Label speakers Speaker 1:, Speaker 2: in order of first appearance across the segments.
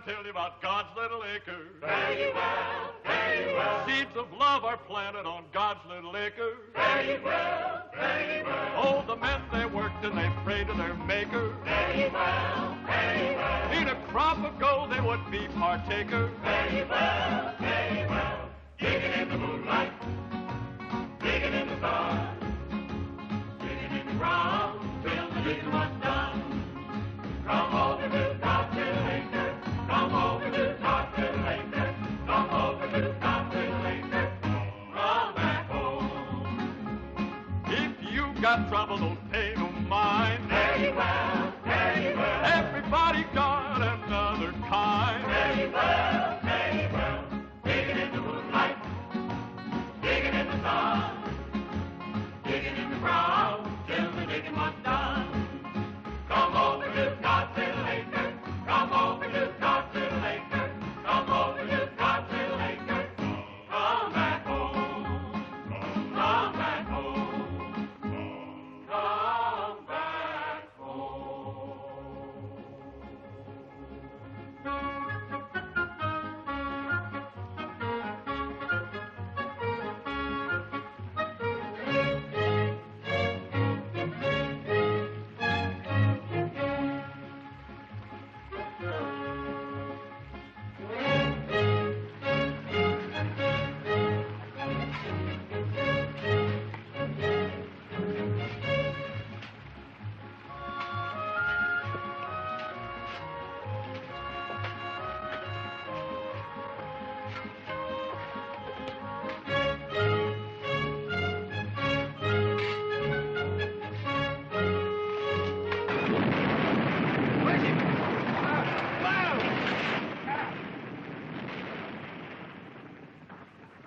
Speaker 1: tell you about God's little acre.
Speaker 2: Fare ye well, fare ye well.
Speaker 1: Seeds of love are planted on God's little acre.
Speaker 2: Fare ye well, fare ye well.
Speaker 1: Oh, the men they worked and they prayed to their maker.
Speaker 2: Fare ye well, fare ye well.
Speaker 1: In a crop of gold they would be partaker.
Speaker 2: Fare ye well, fare ye well. Digging in the moonlight, digging in the stars, digging in the ground till the digging was done. Come over to God's little acre. Come over to God's little acre. Come over to God's little acre. Come back home.
Speaker 1: If you got trouble, don't pay no mind.
Speaker 2: Fare ye well, fare ye well.
Speaker 1: Everybody got another kind.
Speaker 2: Fare ye well, fare ye well. Digging in the moonlight, digging in the sun, digging in the ground till the digging was done. Come over to God's little acre. Come over to God's little acre. Come over to God's little acre. Come back home. Come back home. Come back home.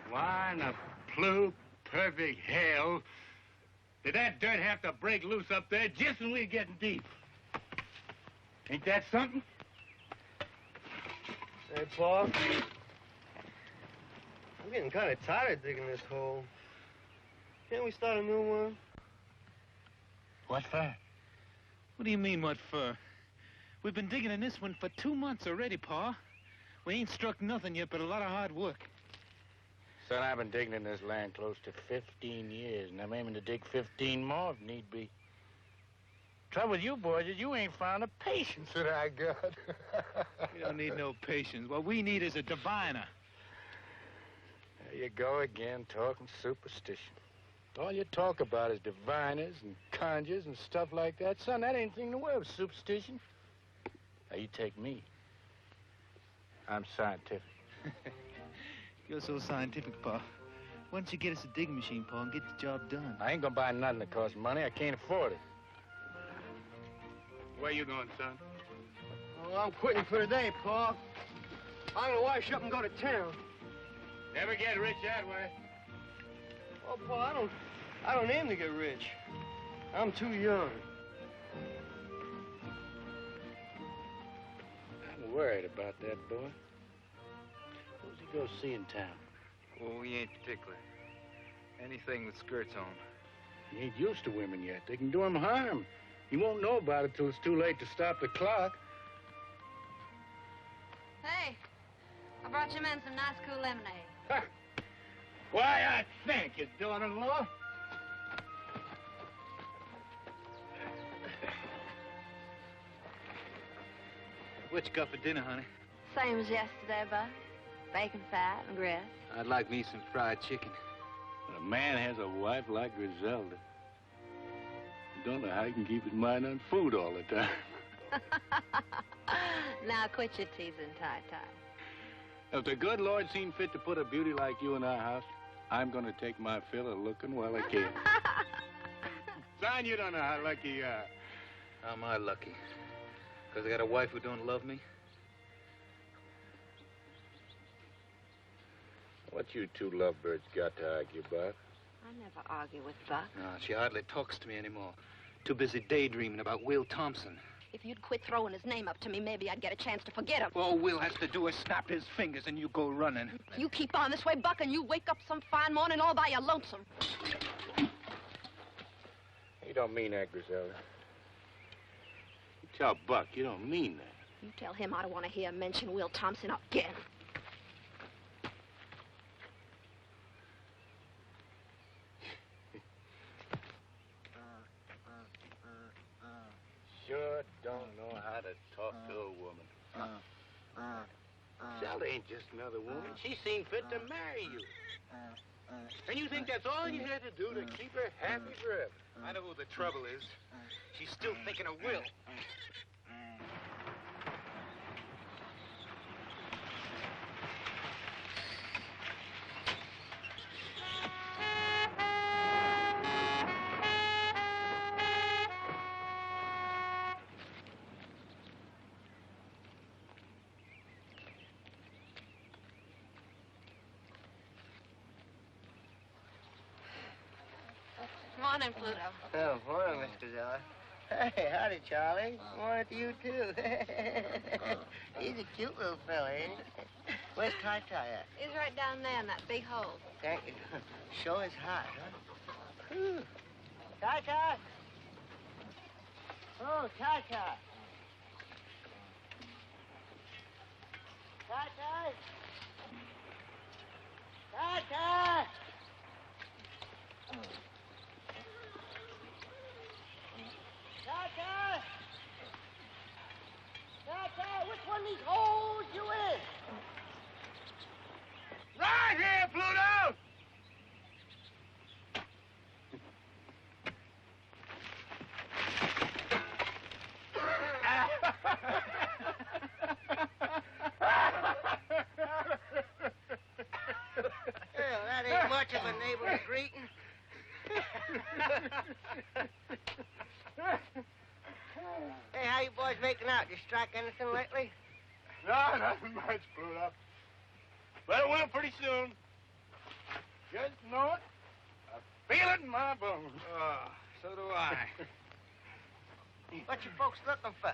Speaker 3: Why in the blue perfect hell did that dirt have to break loose up there just when we were getting deep? Ain't that something?
Speaker 4: Hey, Paul. I'm getting kind of tired of digging this hole. Can't we start a new one?
Speaker 3: What for?
Speaker 5: What do you mean, what for? We've been digging in this one for 2 months already, Pa. We ain't struck nothing yet, but a lot of hard work.
Speaker 3: Son, I've been digging in this land close to 15 years, and I'm aiming to dig 15 more if need be. Trouble with you boys is you ain't found the patience that I got.
Speaker 5: We don't need no patience. What we need is a diviner.
Speaker 3: There you go again, talking superstition. All you talk about is diviners and conjures and stuff like that. Son, that ain't anything to worry with superstition. Now, you take me. I'm scientific.
Speaker 5: You're so scientific, Pa. Why don't you get us a digging machine, Pa, and get the job done?
Speaker 3: I ain't gonna buy nothing that costs money. I can't afford it. Where you going, son?
Speaker 4: Oh, I'm quitting for today, Pa. I'm gonna wash up and go to town.
Speaker 3: Never get rich that way.
Speaker 4: Oh, Pa, I don't aim to get rich. I'm too young.
Speaker 3: I'm worried about that boy. Who's he go see in town?
Speaker 6: Oh, he ain't particular. Anything with skirts on.
Speaker 3: He ain't used to women yet. They can do him harm. He won't know about it till it's too late to stop the clock.
Speaker 7: Hey, I brought you men some nice cool lemonade.
Speaker 3: Ha! Why, I thank you, daughter-in-law.
Speaker 5: What you got for dinner, honey?
Speaker 7: Same as yesterday, Buck. Bacon fat and grits.
Speaker 5: I'd like me some fried chicken.
Speaker 3: When a man has a wife like Griselda, you don't know how he can keep his mind on food all the time.
Speaker 7: Now quit your teasing, Ty-Ty.
Speaker 3: If the good Lord seen fit to put a beauty like you in our house, I'm going to take my fill of looking while I can. Son, you don't know how lucky you are.
Speaker 5: How am I lucky? Because I got a wife who don't love me?
Speaker 3: What you two lovebirds got to argue about?
Speaker 7: I never argue with Buck.
Speaker 5: No, she hardly talks to me anymore. Too busy daydreaming about Will Thompson.
Speaker 7: If you'd quit throwing his name up to me, maybe I'd get a chance to forget him.
Speaker 5: All Will has to do is snap his fingers and you go running.
Speaker 7: You keep on this way, Buck, and you wake up some fine morning all by your lonesome.
Speaker 3: You don't mean that, Griselda. You tell Buck you don't mean that.
Speaker 7: You tell him I don't want to hear him mention Will Thompson again.
Speaker 3: Sure don't know how to talk to a woman. Sally ain't just another woman. She seen fit to marry you. And you think that's all you had to do to keep her happy forever?
Speaker 5: I know who the trouble is. She's still thinking of Will.
Speaker 7: Morning, Pluto.
Speaker 4: Oh, morning, Mr. Zeller. Hey, howdy, Charlie. Morning to you, too. He's a cute little fella, ain't he? Where's Ty-Ty at?
Speaker 7: He's right down there in that big hole.
Speaker 4: Thank you. Sure is hot, huh? Whew. Ty-Ty! Oh, Ty-Ty! Ty-Ty! Ty-Ty! Ty-Ty! Ty-Ty, which one of these holes you in?
Speaker 3: Right here, Pluto!
Speaker 4: Well, that ain't much of a neighborly greeting. Hey, how you boys making out? You strike anything lately?
Speaker 3: No, nothing much, Pluto. But it will pretty soon. Just know it. I feel it in my bones.
Speaker 5: Oh, so do I.
Speaker 4: What you folks looking for?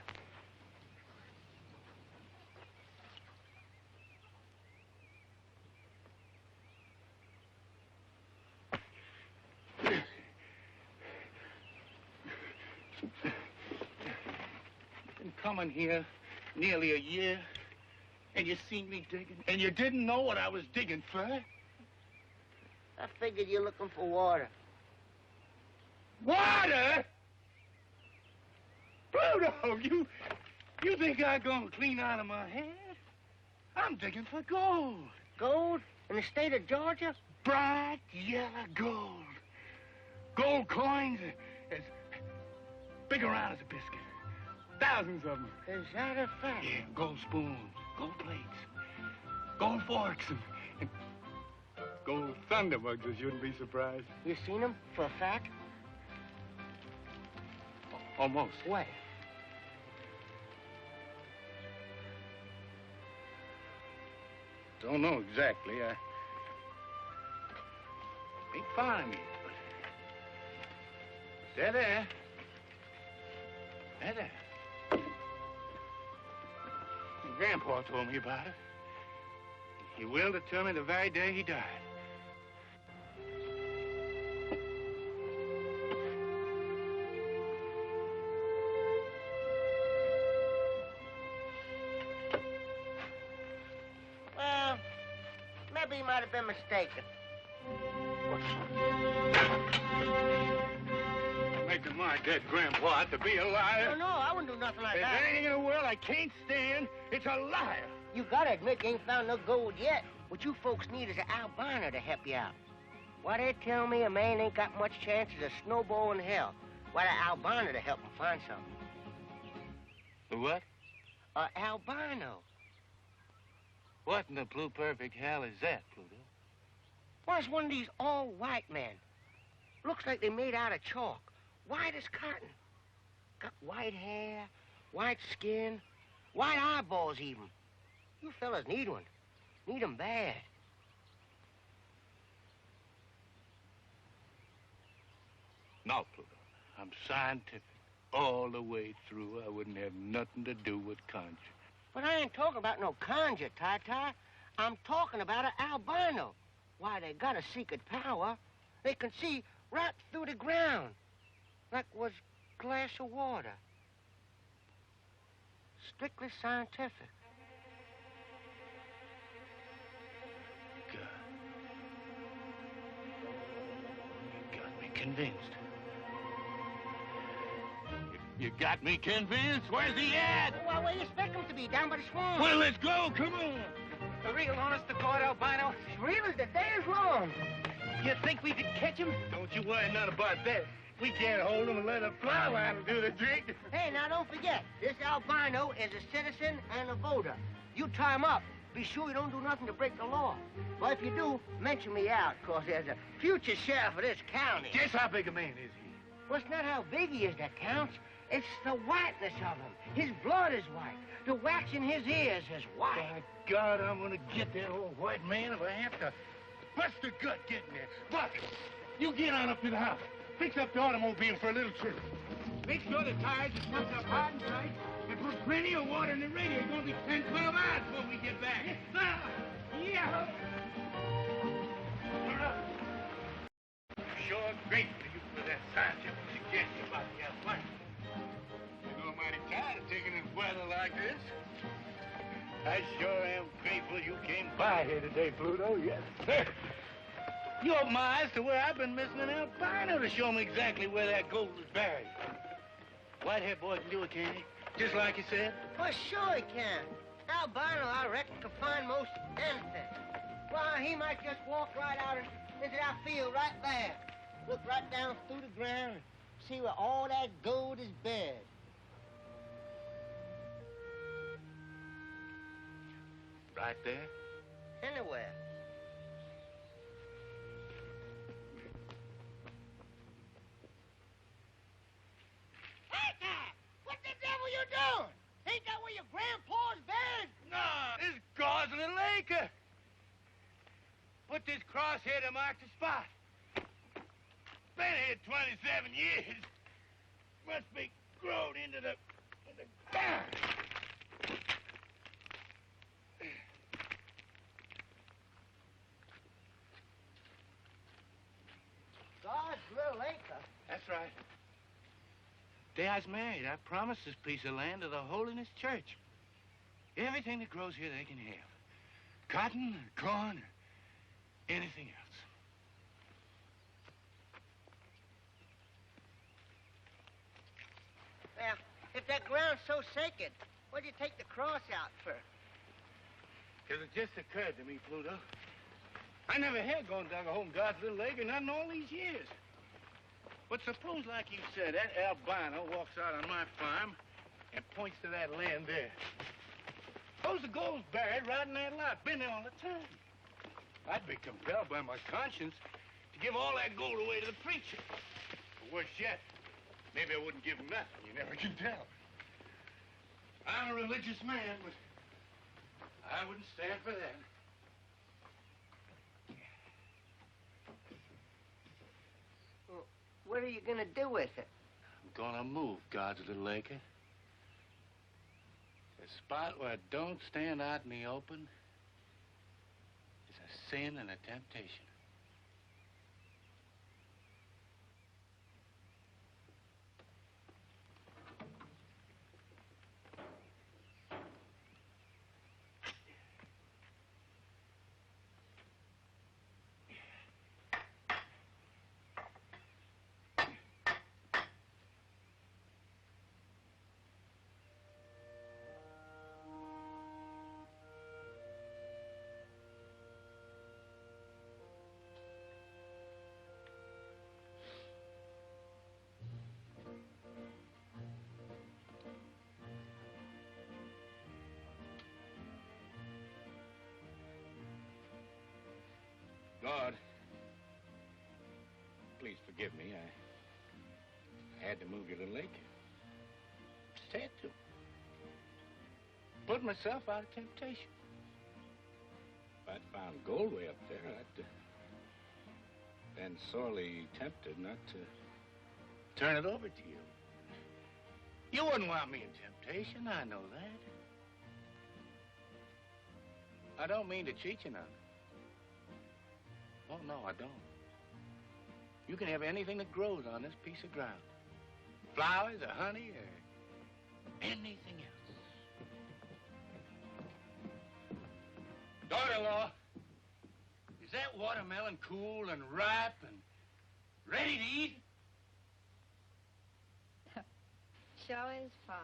Speaker 3: Been coming here nearly a year, and you seen me digging, and you didn't know what I was digging for.
Speaker 4: I figured you're looking for water.
Speaker 3: Water? Pluto, you think I'm gonna clean out of my head? I'm digging for gold.
Speaker 4: Gold? In the state of Georgia?
Speaker 3: Bright yellow gold. Gold coins as big around as a biscuit. Thousands of them.
Speaker 4: Is that a fact?
Speaker 3: Yeah, gold spoons, gold plates, gold forks, and gold thunderbugs, I shouldn't be surprised.
Speaker 4: You seen them for a fact?
Speaker 3: Almost.
Speaker 4: Where?
Speaker 3: Don't know exactly. I ain't found 'em yet, but they're there. They're there. And Grandpa told me about it. He willed it to me the very day he died.
Speaker 4: Well, maybe he might have been mistaken.
Speaker 3: Making my dead grandpa out to be a liar.
Speaker 4: No, I wouldn't do nothing like
Speaker 3: There's
Speaker 4: that.
Speaker 3: anything in the world I can't stand. It's a liar.
Speaker 4: You gotta admit you ain't found no gold yet. What you folks need is an albino to help you out. Why, they tell me a man ain't got much chance as a snowball in hell. Why, the albino to help him find something.
Speaker 3: The what?
Speaker 4: A albino.
Speaker 3: What in the blue perfect hell is that, Pluto?
Speaker 4: Well, it's one of these all-white men. Looks like they made out of chalk. White as cotton. Got white hair, white skin, white eyeballs even. You fellas need one. Need 'em bad.
Speaker 3: No, Pluto. I'm scientific all the way through. I wouldn't have nothing to do with conjure.
Speaker 4: But I ain't talking about no conjure, Ty-Ty. I'm talking about an albino. Why, they got a secret power. They can see right through the ground. Like was glass of water. Strictly scientific.
Speaker 3: Good. You got me convinced.
Speaker 1: You got me convinced. Where's he at?
Speaker 4: Well, where do you expect him to be? Down by the swamp.
Speaker 1: Well, let's go. Come on.
Speaker 5: A real honest-to-God albino.
Speaker 4: As real as the day is long.
Speaker 5: You think we could catch him?
Speaker 3: Don't you worry none about that. We can't hold him and let a fly line do the trick.
Speaker 4: Hey, now don't forget, this albino is a citizen and a voter. You tie him up. Be sure you don't do nothing to break the law. Well, if you do, mention me out, 'cause there's a future sheriff of this county.
Speaker 3: Just how big a man is he?
Speaker 4: Well, it's not how big he is that counts. It's the whiteness of him. His blood is white. The wax in his ears is white.
Speaker 3: By God, I'm gonna get that old white man if I have to bust a gut getting there. Buck, you get on up to the house. Fix up the automobile for a little trip. Make sure the tires are stuck up hard and tight, and put plenty of water in the radio. It's gonna be 10, 12 hours before we get back. Yeah. Sure grateful to you for that scientific suggestion about the albino. You know, I'm mighty tired of taking in weather like this. I sure am grateful you came by here today, Pluto, yes. You opened my eyes to where I've been missing an albino to show me exactly where that gold was buried. White-haired boy can do it, can't he? Just like you said.
Speaker 4: Well, sure he can. Albino, I reckon, can find most anything. Why, he might just walk right out into that field right there. Look right down through the ground and see where all that gold is buried.
Speaker 3: Right there?
Speaker 4: Anywhere. Hey there! What the devil you doing? Ain't that where your grandpa's buried?
Speaker 3: No, this is God's Little Acre. Put this crosshair to mark the spot. Been here 27 years. Must be grown into the ground.
Speaker 4: God's Little Acre.
Speaker 3: That's right. Day I was married, I promised this piece of land to the Holiness Church. Everything that grows here they can have. Cotton, corn, anything else.
Speaker 4: Well, if that ground's so sacred, what'd you take the cross out for?
Speaker 3: Because it just occurred to me, Pluto. I never had gone dug a hole in God's Little Acre, not in all these years. But suppose, like you said, that albino walks out on my farm and points to that land there. Suppose the gold's buried right in that lot. Been there all the time. I'd be compelled by my conscience to give all that gold away to the preacher. Or worse yet, maybe I wouldn't give him nothing. You never can tell. I'm a religious man, but I wouldn't stand for that.
Speaker 4: Well, what are you gonna do with it?
Speaker 3: I'm gonna move God's Little Acre. A spot where it don't stand out in the open is a sin and a temptation. God, please forgive me. I had to move you to Little Acre. Just had to. Put myself out of temptation. If I'd found gold way up there, I'd been sorely tempted not to turn it over to you. You wouldn't want me in temptation, I know that. I don't mean to cheat you none. Oh, no, I don't. You can have anything that grows on this piece of ground. Flowers or honey or anything else. Son-in-law, is that watermelon cool and ripe and ready to eat?
Speaker 8: Sure is, Pa.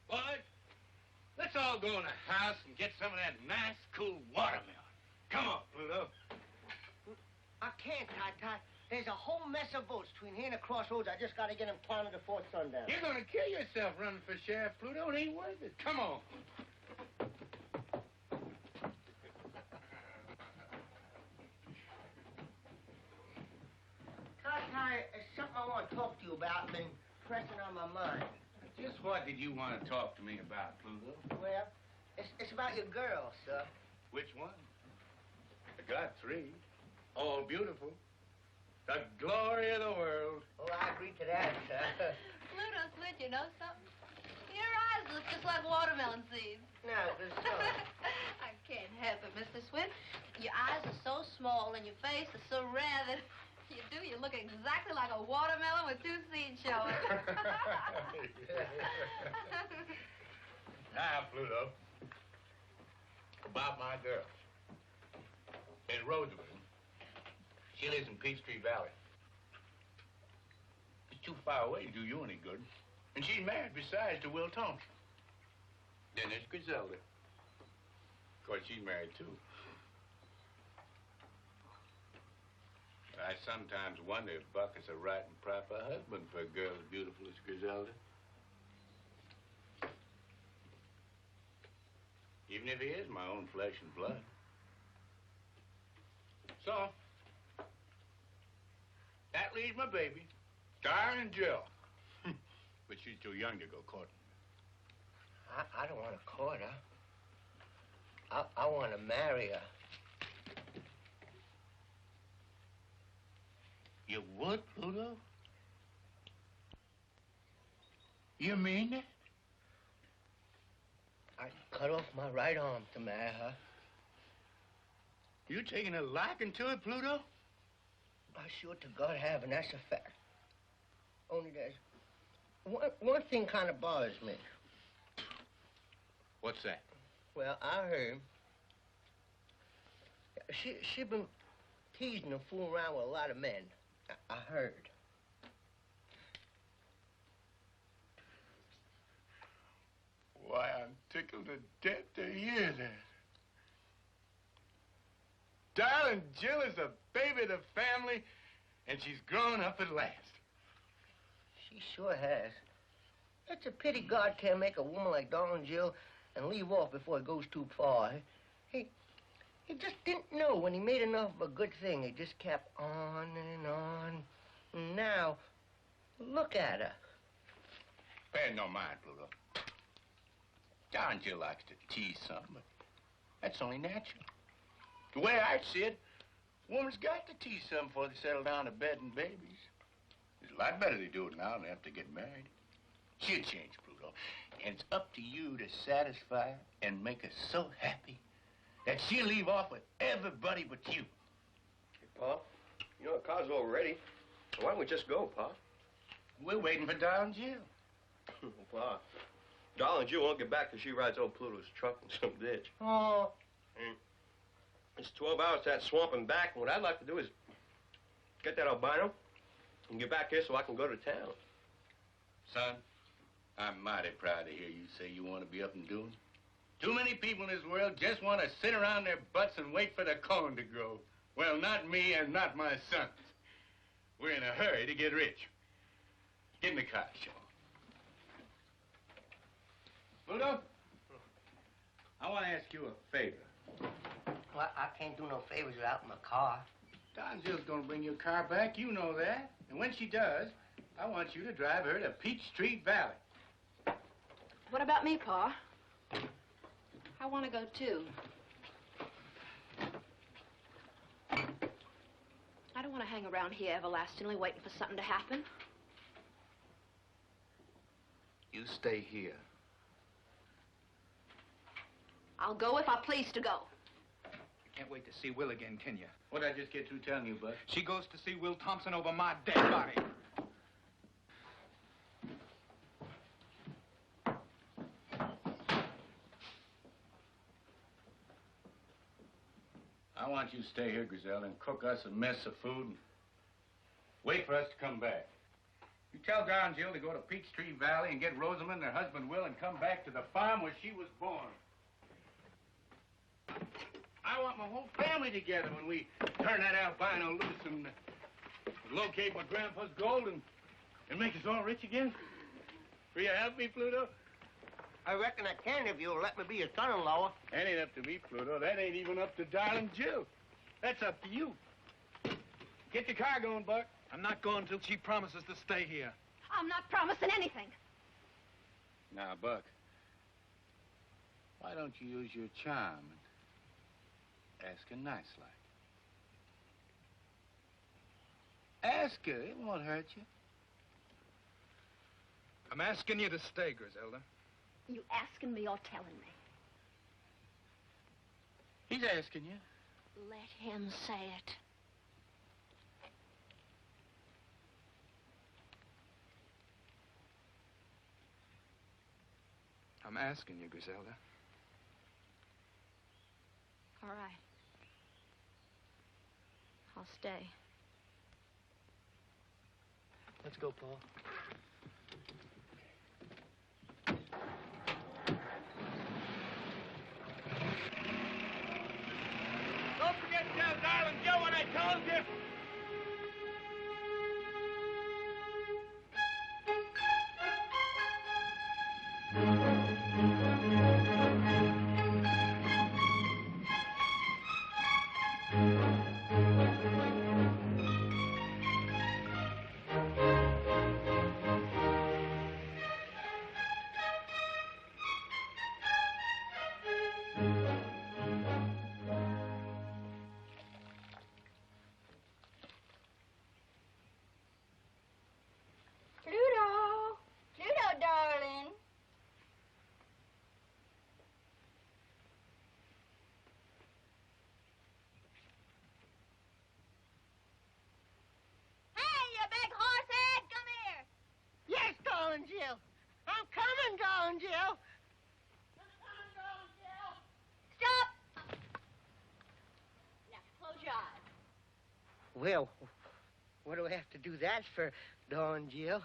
Speaker 3: Boys, let's all go in the house and get some of that nice, cool watermelon. Come on, Pluto.
Speaker 4: I can't, Ty. There's a whole mess of votes between here and the crossroads. I just got to get them counted before sundown.
Speaker 3: You're going to kill yourself running for sheriff, Pluto. It ain't worth it. Come on.
Speaker 4: Ty, there's something I want to talk to you about. Been pressing on my mind.
Speaker 3: Just what did you want to talk to me about, Pluto?
Speaker 4: Well, it's about your girl, sir.
Speaker 3: Which one? I got 3. All beautiful. The glory of the world.
Speaker 4: Oh, I agree to that, sir.
Speaker 7: Pluto Switch, you know something? Your eyes look just like watermelon seeds.
Speaker 4: No, there's so.
Speaker 7: I can't help it, Mr. Switch. Your eyes are so small and your face is so rare that you look exactly like a watermelon with 2 seeds showing.
Speaker 3: Now, Pluto, about my girl. In Roosevelt. She lives in Peachtree Valley. It's too far away to do you any good. And she's married, besides, to Will Thompson. Then there's Griselda. Of course, she's married, too. I sometimes wonder if Buck is a right and proper husband for a girl as beautiful as Griselda. Even if he is my own flesh and blood. So, that leaves my baby, Darling Jill. But she's too young to go courting.
Speaker 4: I don't want to court her. I want to marry her.
Speaker 3: You would, Pluto? You mean that?
Speaker 4: I'd cut off my right arm to marry her.
Speaker 3: You taking a liking to it, Pluto?
Speaker 4: I sure to God have, and that's a fact. Only there's one thing kind of bothers me.
Speaker 3: What's that?
Speaker 4: Well, I heard she been teasing and fooling around with a lot of men. I heard.
Speaker 3: Why, I'm tickled to death to hear that. Darling Jill is a baby of the family, and she's grown up at last.
Speaker 4: She sure has. It's a pity God can't make a woman like Darling Jill and leave off before it goes too far. He just didn't know when he made enough of a good thing. He just kept on and on. And now, look at her.
Speaker 3: Pay no mind, Pluto. Darling Jill likes to tease some, but that's only natural. The way I see it, woman's got to tease some before they settle down to bed and babies. It's a lot better they do it now than have to get married. She'll change, Pluto. And it's up to you to satisfy her and make her so happy that she'll leave off with everybody but you.
Speaker 9: Hey, Pa, you know the car's all ready. Why don't we just go, Pa?
Speaker 3: We're waiting for Darling Jill.
Speaker 9: Pa, Darling Jill won't get back till she rides old Pluto's truck in some ditch.
Speaker 4: Oh.
Speaker 9: It's 12 hours to that swamp and back, and what I'd like to do is get that albino and get back here so I can go to town.
Speaker 3: Son, I'm mighty proud to hear you say you want to be up and doing. Too many people in this world just want to sit around their butts and wait for the corn to grow. Well, not me and not my sons. We're in a hurry to get rich. Get in the car, Sean. Pluto, I want to ask you a favor.
Speaker 4: Well, I can't do no favors without my car.
Speaker 3: Don Jill's going to bring your car back. You know that. And when she does, I want you to drive her to Peachtree Valley.
Speaker 7: What about me, Pa? I want to go, too. I don't want to hang around here everlastingly waiting for something to happen.
Speaker 3: You stay here.
Speaker 7: I'll go if I please to go.
Speaker 10: You can't wait to see Will again, can you?
Speaker 3: What'd I just get through telling you, Bud?
Speaker 10: She goes to see Will Thompson over my dead body.
Speaker 3: I want you to stay here, Griselda, and cook us a mess of food and wait for us to come back. You tell Darling Jill to go to Peachtree Valley and get Rosamond and her husband Will and come back to the farm where she was born. I want my whole family together when we turn that albino loose and locate my grandpa's gold and make us all rich again. Will you help me, Pluto?
Speaker 4: I reckon I can if you'll let me be your son-in-law.
Speaker 3: That ain't up to me, Pluto. That ain't even up to Darling Jill. That's up to you. Get your car going, Buck.
Speaker 5: I'm not going till she promises to stay here.
Speaker 7: I'm not promising anything.
Speaker 3: Now, Buck, why don't you use your charm and ask her nice like? Ask her. It won't hurt you.
Speaker 5: I'm asking you to stay, Griselda.
Speaker 7: You asking me or telling me?
Speaker 3: He's asking you.
Speaker 7: Let him say it.
Speaker 5: I'm asking you, Griselda.
Speaker 7: All right. I'll stay.
Speaker 4: Let's go, Paul.
Speaker 3: Don't forget to tell Darling Joe what I told you.
Speaker 8: Pluto, darling.
Speaker 7: Hey, you big horse head, come here.
Speaker 4: Yes, darling Jill. I'm coming, darling Jill.
Speaker 7: Stop. Now, close your eyes.
Speaker 4: Well, what do I have to do that for, darling Jill?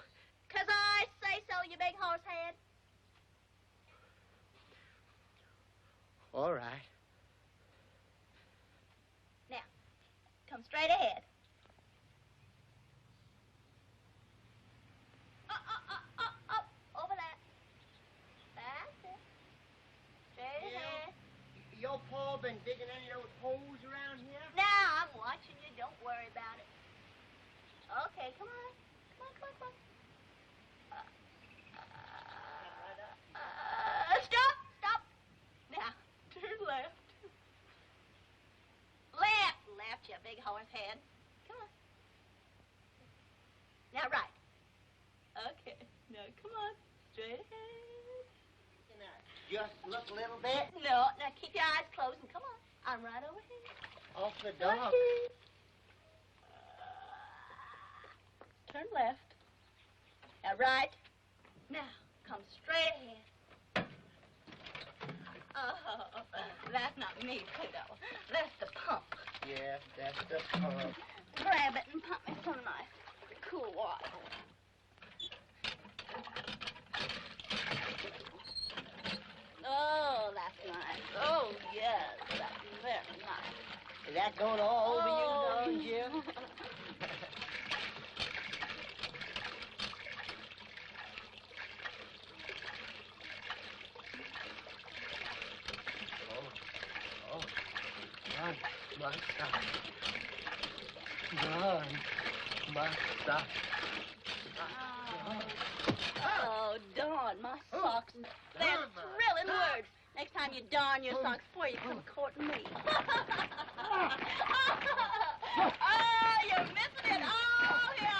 Speaker 7: 'Cause I say so, you big horse head.
Speaker 4: All right.
Speaker 7: Now, come straight ahead. Up, over that. That's it. Straight ahead.
Speaker 4: Your pa been digging any of those holes around here?
Speaker 7: Now, I'm watching you. Don't worry about it. Okay, come on. Come on. Stop. Now, turn left. Left, you big horse head. Come on. Now, right. Okay. Now, come on. Straight ahead.
Speaker 4: Just look a little bit.
Speaker 7: No, now keep your eyes closed and come on. I'm right over here.
Speaker 4: Off the dock.
Speaker 7: Okay. Turn left. Now, right. Now, come straight ahead. Oh, that's not me, Pluto. That's the pump.
Speaker 4: Yeah, that's the pump.
Speaker 7: Grab it and pump me some nice, cool water. Oh, that's nice. Oh, yes, that's very nice.
Speaker 4: Is that going all over you, darling Jill?
Speaker 7: Oh, darn my socks. They're thrilling words. Next time you darn your socks before you come courting me. Oh, you're missing it all here.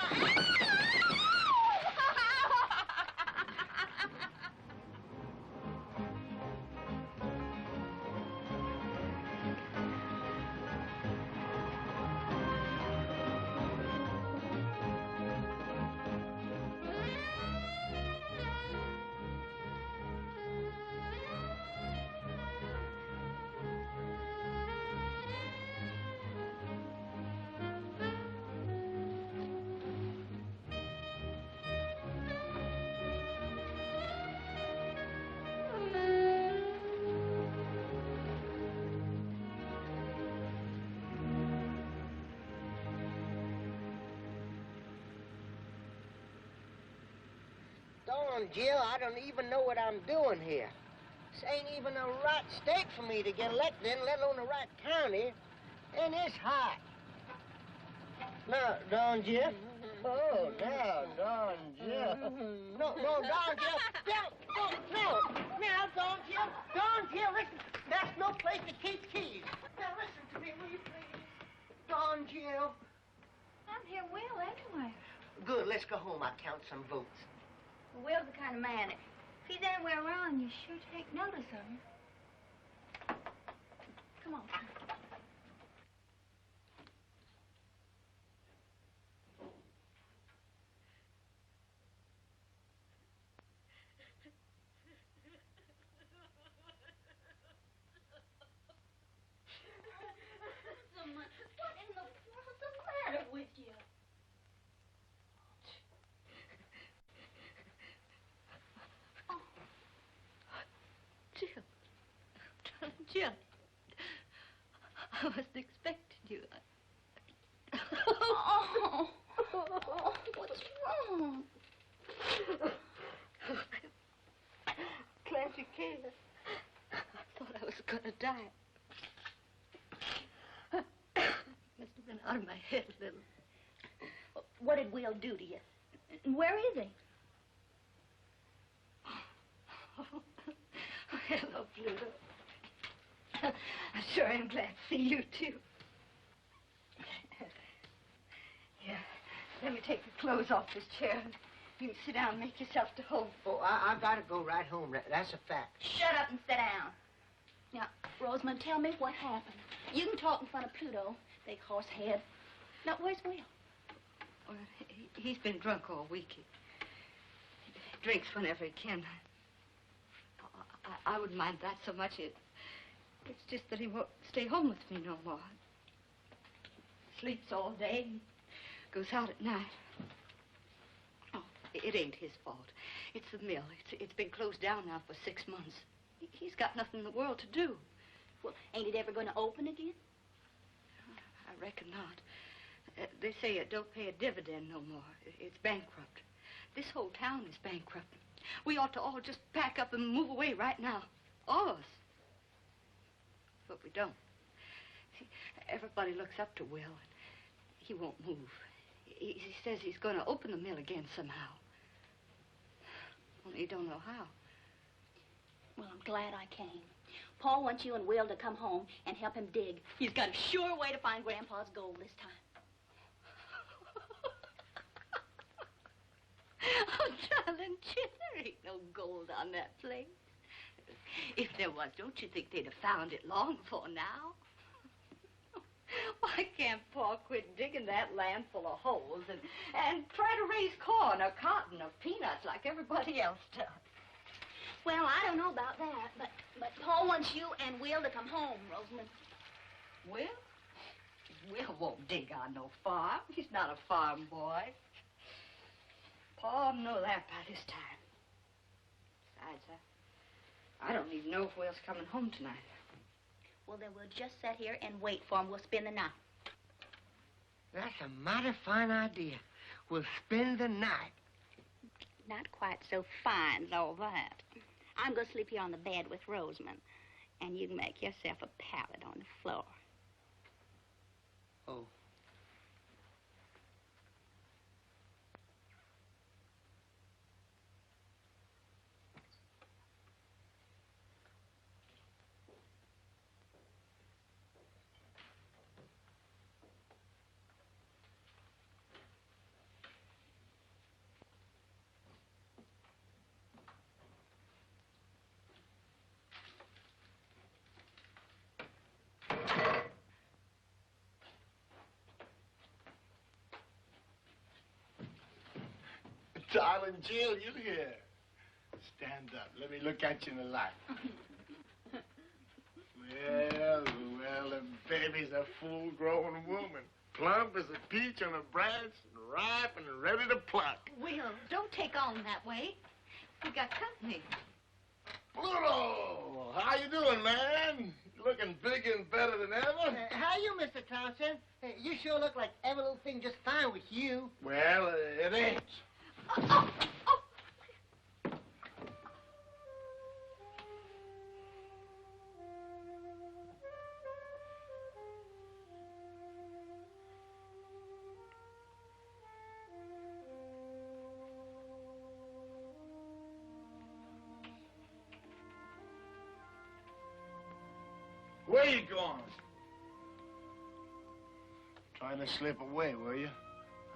Speaker 4: Don Jill, I don't even know what I'm doing here. This ain't even a right state for me to get elected in, let alone the right county. And it's hot. No, Don Jill. Oh, no, Don Jill. No, Don Jill. No, Don Jill. Don Jill, listen. That's no place to keep keys. Now, listen to me, will you please? Don Jill.
Speaker 8: I'm here, Will, anyway.
Speaker 4: Good, let's go home. I'll count some votes.
Speaker 8: Well, Will's the kind of man, if he's anywhere around, you sure take notice of him. Come on.
Speaker 7: What in the world's the matter with you? Oh. Jill. Jill. I wasn't expecting you. Oh. What's wrong? Glad you came. I thought I was going to die. Must have been out of my head a little. What did Will do to you?
Speaker 8: Where is he?
Speaker 7: Oh, hello, Pluto. I sure am glad to see you, too. Here, let me take the clothes off this chair. You can sit down and make yourself to home.
Speaker 4: Oh, I gotta go right home. That's a fact.
Speaker 8: Shut up and sit down. Now, Rosamond, tell me what happened. You can talk in front of Pluto, big horse head. Now, where's Will?
Speaker 7: Well, he's been drunk all week. He drinks whenever he can. I wouldn't mind that so much. It's just that he won't stay home with me no more. Sleeps all day and goes out at night. Oh, it ain't his fault. It's the mill. It's been closed down now for 6 months. He's got nothing in the world to do.
Speaker 8: Well, ain't it ever going to open again?
Speaker 7: I reckon not. They say it don't pay a dividend no more. It's bankrupt. This whole town is bankrupt. We ought to all just pack up and move away right now. All of us. But we don't. See, everybody looks up to Will, and he won't move. He says he's going to open the mill again somehow. Only he don't know how.
Speaker 8: Well, I'm glad I came. Paul wants you and Will to come home and help him dig. He's got a sure way to find Grandpa's gold this time.
Speaker 7: Oh, darling Jim, there ain't no gold on that place. If there was, don't you think they'd have found it long before now? Why can't Paul quit digging that land full of holes and try to raise corn or cotton or peanuts like everybody else does?
Speaker 8: Well, I don't know about that, but Paul wants you and Will to come home, Rosamond.
Speaker 7: Will? Will won't dig on no farm. He's not a farm boy. Paul know that by this time. Besides, I don't even know if Will's coming home tonight.
Speaker 8: Well, then we'll just sit here and wait for him. We'll spend the night.
Speaker 4: That's a mighty fine idea. We'll spend the night.
Speaker 8: Not quite so fine as all that. I'm going to sleep here on the bed with Rosamond, and you can make yourself a pallet on the floor.
Speaker 4: Oh.
Speaker 3: Darling Jill, you here. Stand up. Let me look at you in the light. Well, the baby's a full-grown woman. Plump as a peach on a branch, ripe and ready to pluck.
Speaker 7: Will, don't take on that way. We got company.
Speaker 3: Pluto! How you doing, man? Looking bigger and better than ever?
Speaker 4: How you, Mr. Townsend? You sure look like every little thing just fine with you.
Speaker 3: Well, it ain't.
Speaker 7: Oh.
Speaker 11: Where you going? Trying to slip away, were you?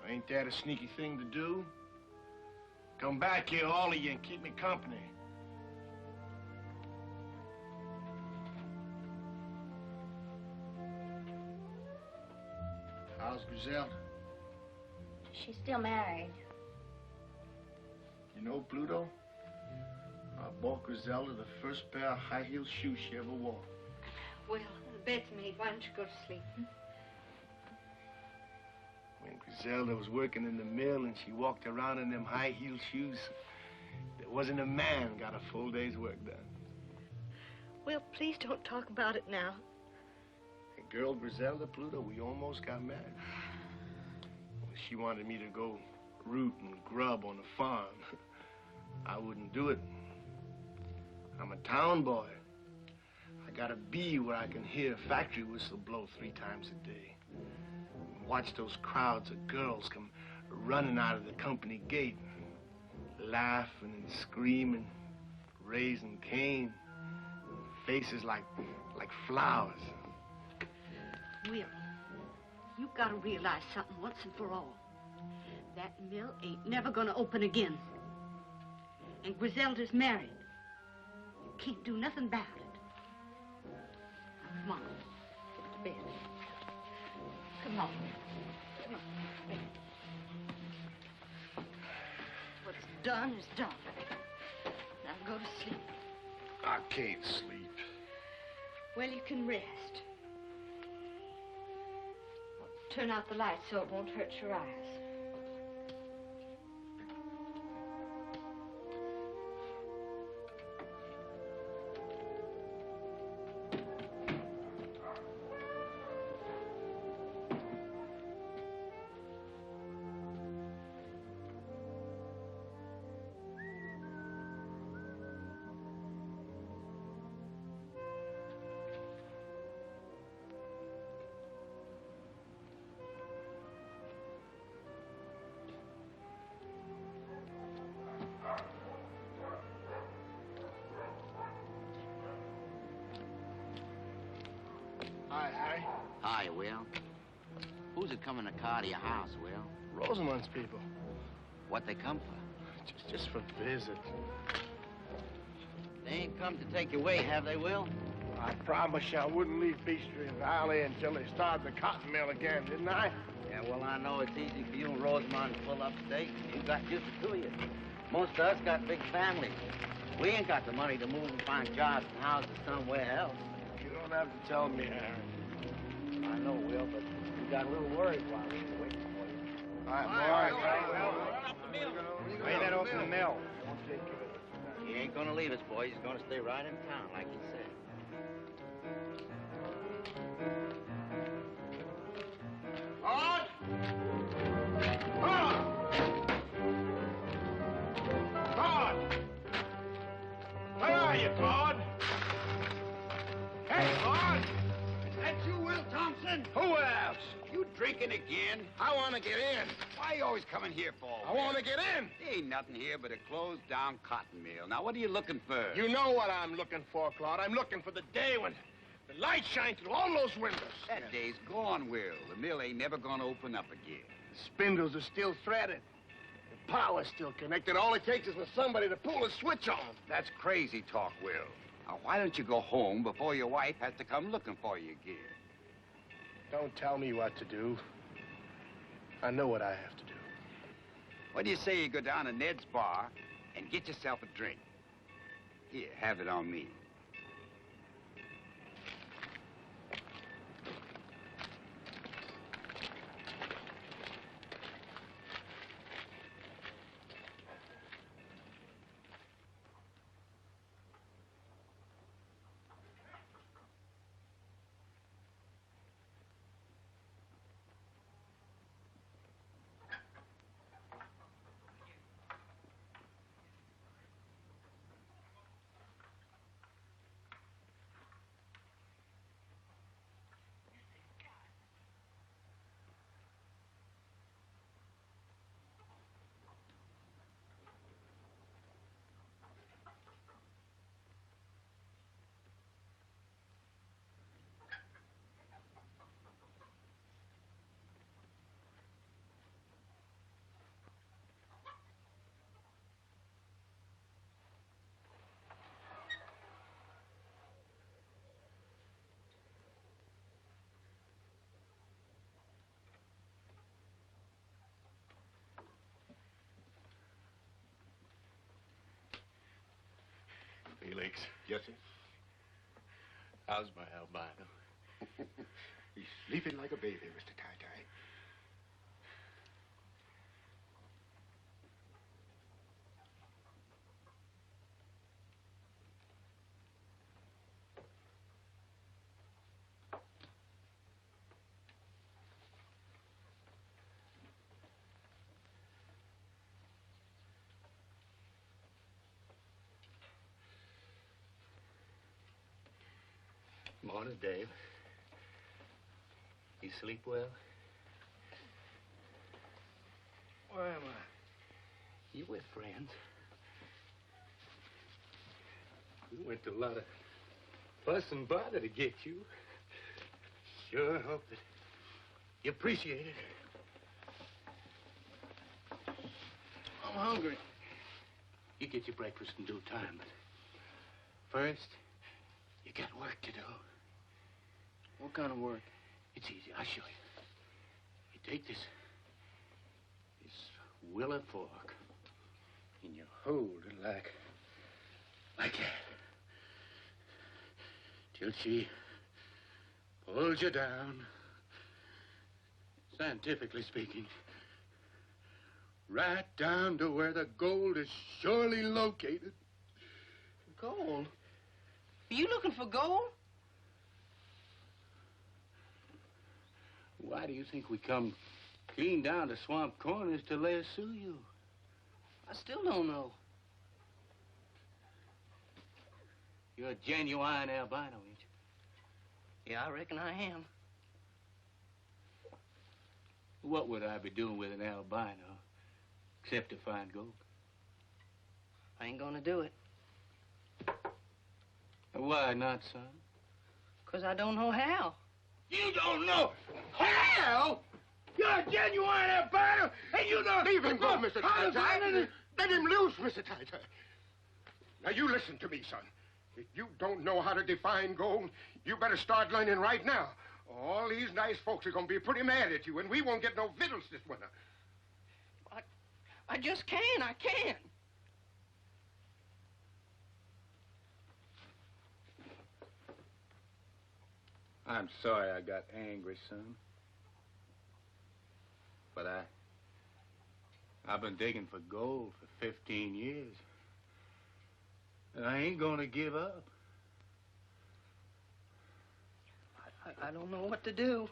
Speaker 11: Ain't that a sneaky thing to do? Come back here, all of you, and keep me company. How's Griselda?
Speaker 8: She's still married.
Speaker 11: You know, Pluto, I bought Griselda the first pair of high-heel shoes she ever wore.
Speaker 7: Well, the bed's made. Why don't you go to sleep?
Speaker 11: When Griselda was working in the mill and she walked around in them high-heel shoes, there wasn't a man got a full day's work done.
Speaker 7: Well, please don't talk about it now.
Speaker 11: And girl Griselda, Pluto, we almost got married. She wanted me to go root and grub on the farm. I wouldn't do it. I'm a town boy. I gotta be where I can hear a factory whistle blow 3 times a day. Watch those crowds of girls come running out of the company gate, laughing and screaming, raising Cain, faces like flowers.
Speaker 7: Will, you've got to realize something once and for all. That mill ain't never gonna open again. And Griselda's married. You can't do nothing about it. Now, come on, get to bed. Come on. Come on. What's done is done. Now go to sleep.
Speaker 11: I can't sleep.
Speaker 7: Well, you can rest. Turn out the light so it won't hurt your eyes.
Speaker 4: Hi, Harry.
Speaker 12: Hi, Will. Who's it coming to car to your house, Will?
Speaker 11: Rosamund's people.
Speaker 12: What they come for?
Speaker 11: Just for visit.
Speaker 12: They ain't come to take you away, have they, Will?
Speaker 11: I promised you I wouldn't leave Peachtree Valley until they started the cotton mill again, didn't I?
Speaker 12: Yeah, well, I know it's easy for you and Rosamond to pull up state. You got just the two of you. Most of us got big families. We ain't got the money to move and find jobs and houses somewhere else.
Speaker 11: You don't have to tell me, Harry.
Speaker 12: I know, Will, but we got a little worried while we were waiting for you.
Speaker 11: All right, boy.
Speaker 3: Lay that open the mill.
Speaker 12: He ain't gonna leave us, boys. He's gonna stay right in town, like he said.
Speaker 11: Claude! Claude! Claude! Where are you, Claude? Hey, Claude!
Speaker 13: Is that you, Will Thompson?
Speaker 11: Who else?
Speaker 13: You drinking again?
Speaker 11: I want to get in.
Speaker 13: Why you always coming here for?
Speaker 11: I want to get in.
Speaker 13: There ain't nothing here but a closed-down cotton mill. Now, what are you looking for?
Speaker 11: You know what I'm looking for, Claude. I'm looking for the day when the light shines through all those windows.
Speaker 13: That day's gone, Will. The mill ain't never gonna open up again.
Speaker 11: The spindles are still threaded. The power's still connected. All it takes is for somebody to pull a switch on.
Speaker 13: That's crazy talk, Will. Now, why don't you go home before your wife has to come looking for you again?
Speaker 11: Don't tell me what to do. I know what I have to do.
Speaker 13: What do you say you go down to Ned's bar and get yourself a drink? Here, have it on me.
Speaker 11: Hicks.
Speaker 3: Yes, sir. How's my albino?
Speaker 11: He's sleeping like a baby, Mr. Tie-Tie.
Speaker 3: Morning, Dave. You sleep well?
Speaker 4: Where am I?
Speaker 3: You with friends? We went to a lot of fuss and bother to get you. Sure hope that you appreciate it.
Speaker 4: I'm hungry.
Speaker 3: You get your breakfast in due time, but first, you got work to do.
Speaker 4: What kind of work?
Speaker 3: It's easy. I'll show you. You take this willow fork, and you hold it like that, till she pulls you down. Scientifically speaking, right down to where the gold is surely located.
Speaker 4: Gold? Are you looking for gold?
Speaker 3: Why do you think we come clean down to Swamp Corners to lasso you?
Speaker 4: I still don't know.
Speaker 3: You're a genuine albino, ain't you?
Speaker 4: Yeah, I reckon I am.
Speaker 3: What would I be doing with an albino except to find gold?
Speaker 4: I ain't gonna do it.
Speaker 3: Why not, son?
Speaker 4: 'Cause I don't know how.
Speaker 3: You don't know how? You're a genuine albino, and you don't...
Speaker 11: Leave him go, Mr.
Speaker 3: how to find
Speaker 11: Tie-Tie.
Speaker 3: it.
Speaker 11: Let him loose, Mr. Tie-Tie. Now, you listen to me, son. If you don't know how to define gold, you better start learning right now. All these nice folks are going to be pretty mad at you, and we won't get no victuals this winter.
Speaker 4: I just can't. I can't.
Speaker 3: I'm sorry I got angry, son. But I've been digging for gold for 15 years. And I ain't gonna give up.
Speaker 4: I don't know what to do.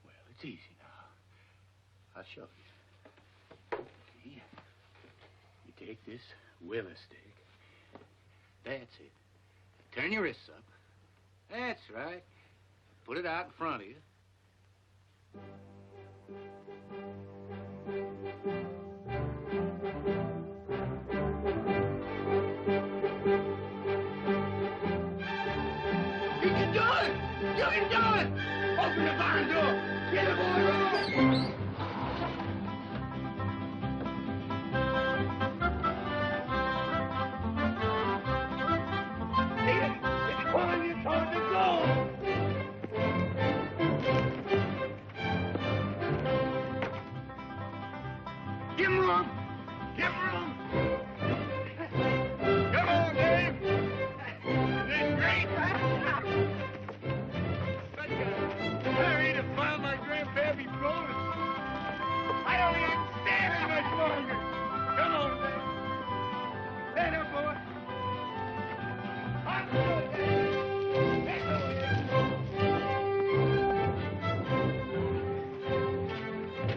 Speaker 3: Well, it's easy now. I'll show you. See? You take this willow stick. That's it. Turn your wrists up. That's right. Put it out in front of you. You can do it! You can do it! Open the barn door! Get the boy room! It's pulling you toward the goal! Give him room! Give him room! Come on, Dave! This great! Hurry to find my grandpappy's gold. I don't even stand it much longer. Come on, Dave. Stand up, boy. On the road, Dave. Let's go, Dave.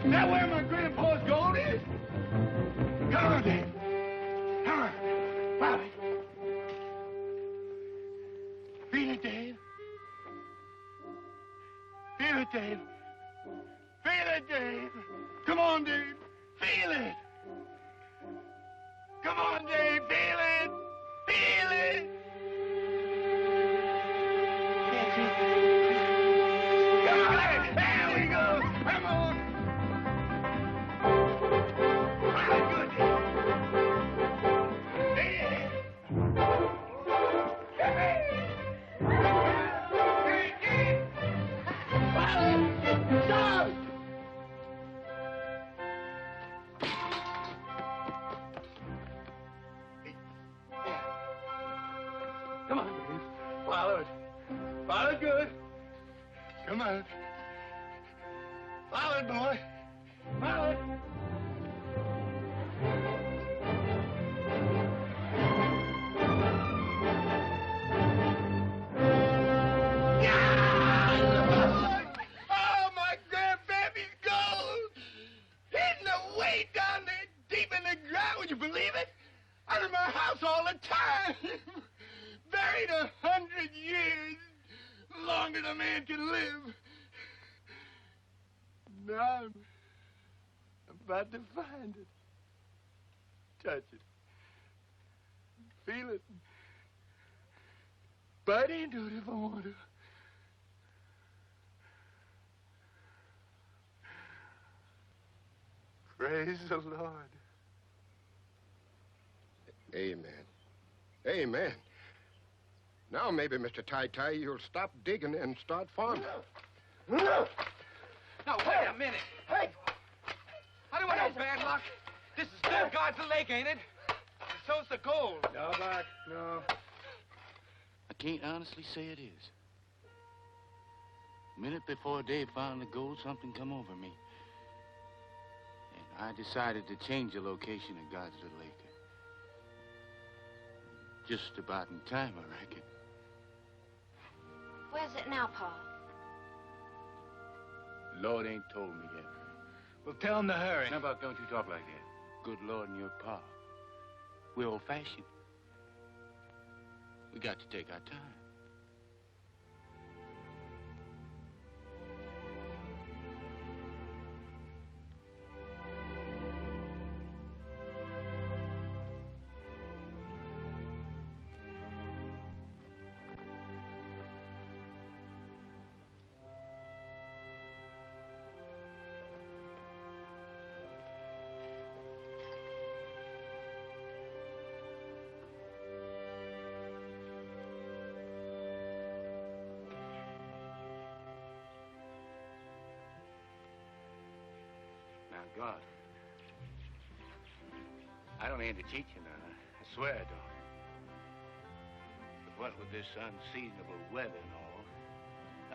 Speaker 3: Is that where my grandpa's gold is? Come on, Dave.
Speaker 11: Come on. Forward, boy. Forward. Oh, my grandbaby's gold! Hidden away down there deep in the ground, would you believe it? Under my house all the time. Buried 100 years. Longer than a man can live. Now I'm about to find it. Touch it. Feel it. Bite into it if I want to. Praise the Lord.
Speaker 14: Amen. Amen. Now maybe, Mr. Ty-Ty, you'll stop digging and start farming.
Speaker 10: Now, wait a minute. Hey! I don't want no bad luck. This is still God's lake, ain't it? And so's the gold.
Speaker 3: No, Buck, no.
Speaker 15: I can't honestly say it is. A minute before Dave found the gold, something come over me. And I decided to change the location of God's Little Acre. Just about in time, I reckon.
Speaker 16: Where's it now, Pa?
Speaker 15: Lord ain't told me yet.
Speaker 10: Well, tell him to hurry.
Speaker 15: Now, Buck, don't you talk like that. Good Lord and your Pa. We're old-fashioned. We got to take our time. God. I don't aim to cheat you now. I swear I don't. But what with this unseasonable weather and all,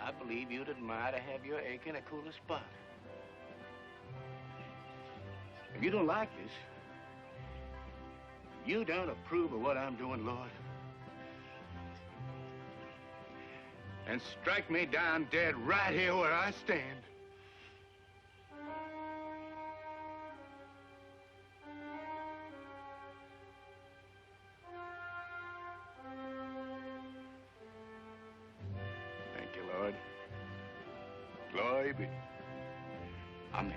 Speaker 15: I believe you'd admire to have your acre in a cooler spot. If you don't like this, you don't approve of what I'm doing, Lord, and strike me down dead right here where I stand. Glory be. Amen.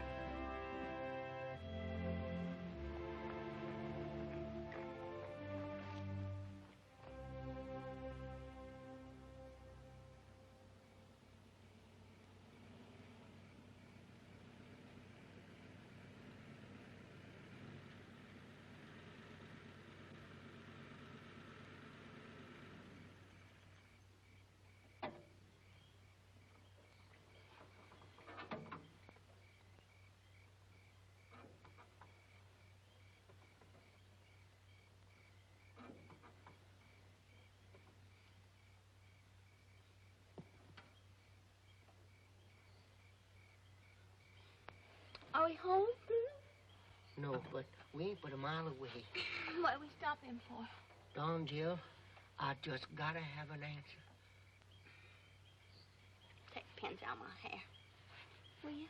Speaker 8: Are we home?
Speaker 4: No, but we ain't but a mile away.
Speaker 8: What are we stopping for?
Speaker 4: Don, Jill, I just gotta have an answer.
Speaker 8: Take the pins out of my hair. Will you?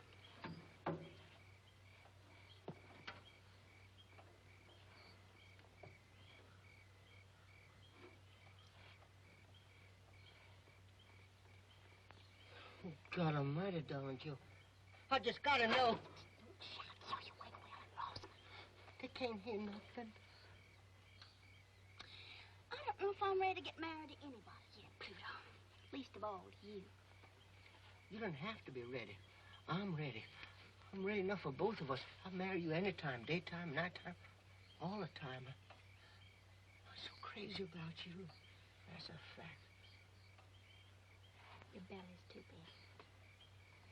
Speaker 4: God almighty, Don, Jill. I just gotta know. They can't hear nothing.
Speaker 8: I don't know if I'm ready to get married to anybody yet, Pluto. Least of all to you.
Speaker 4: You don't have to be ready. I'm ready. I'm ready enough for both of us. I'll marry you anytime, daytime, nighttime, all the time. I'm so crazy about you. That's a fact.
Speaker 8: Your belly's too big.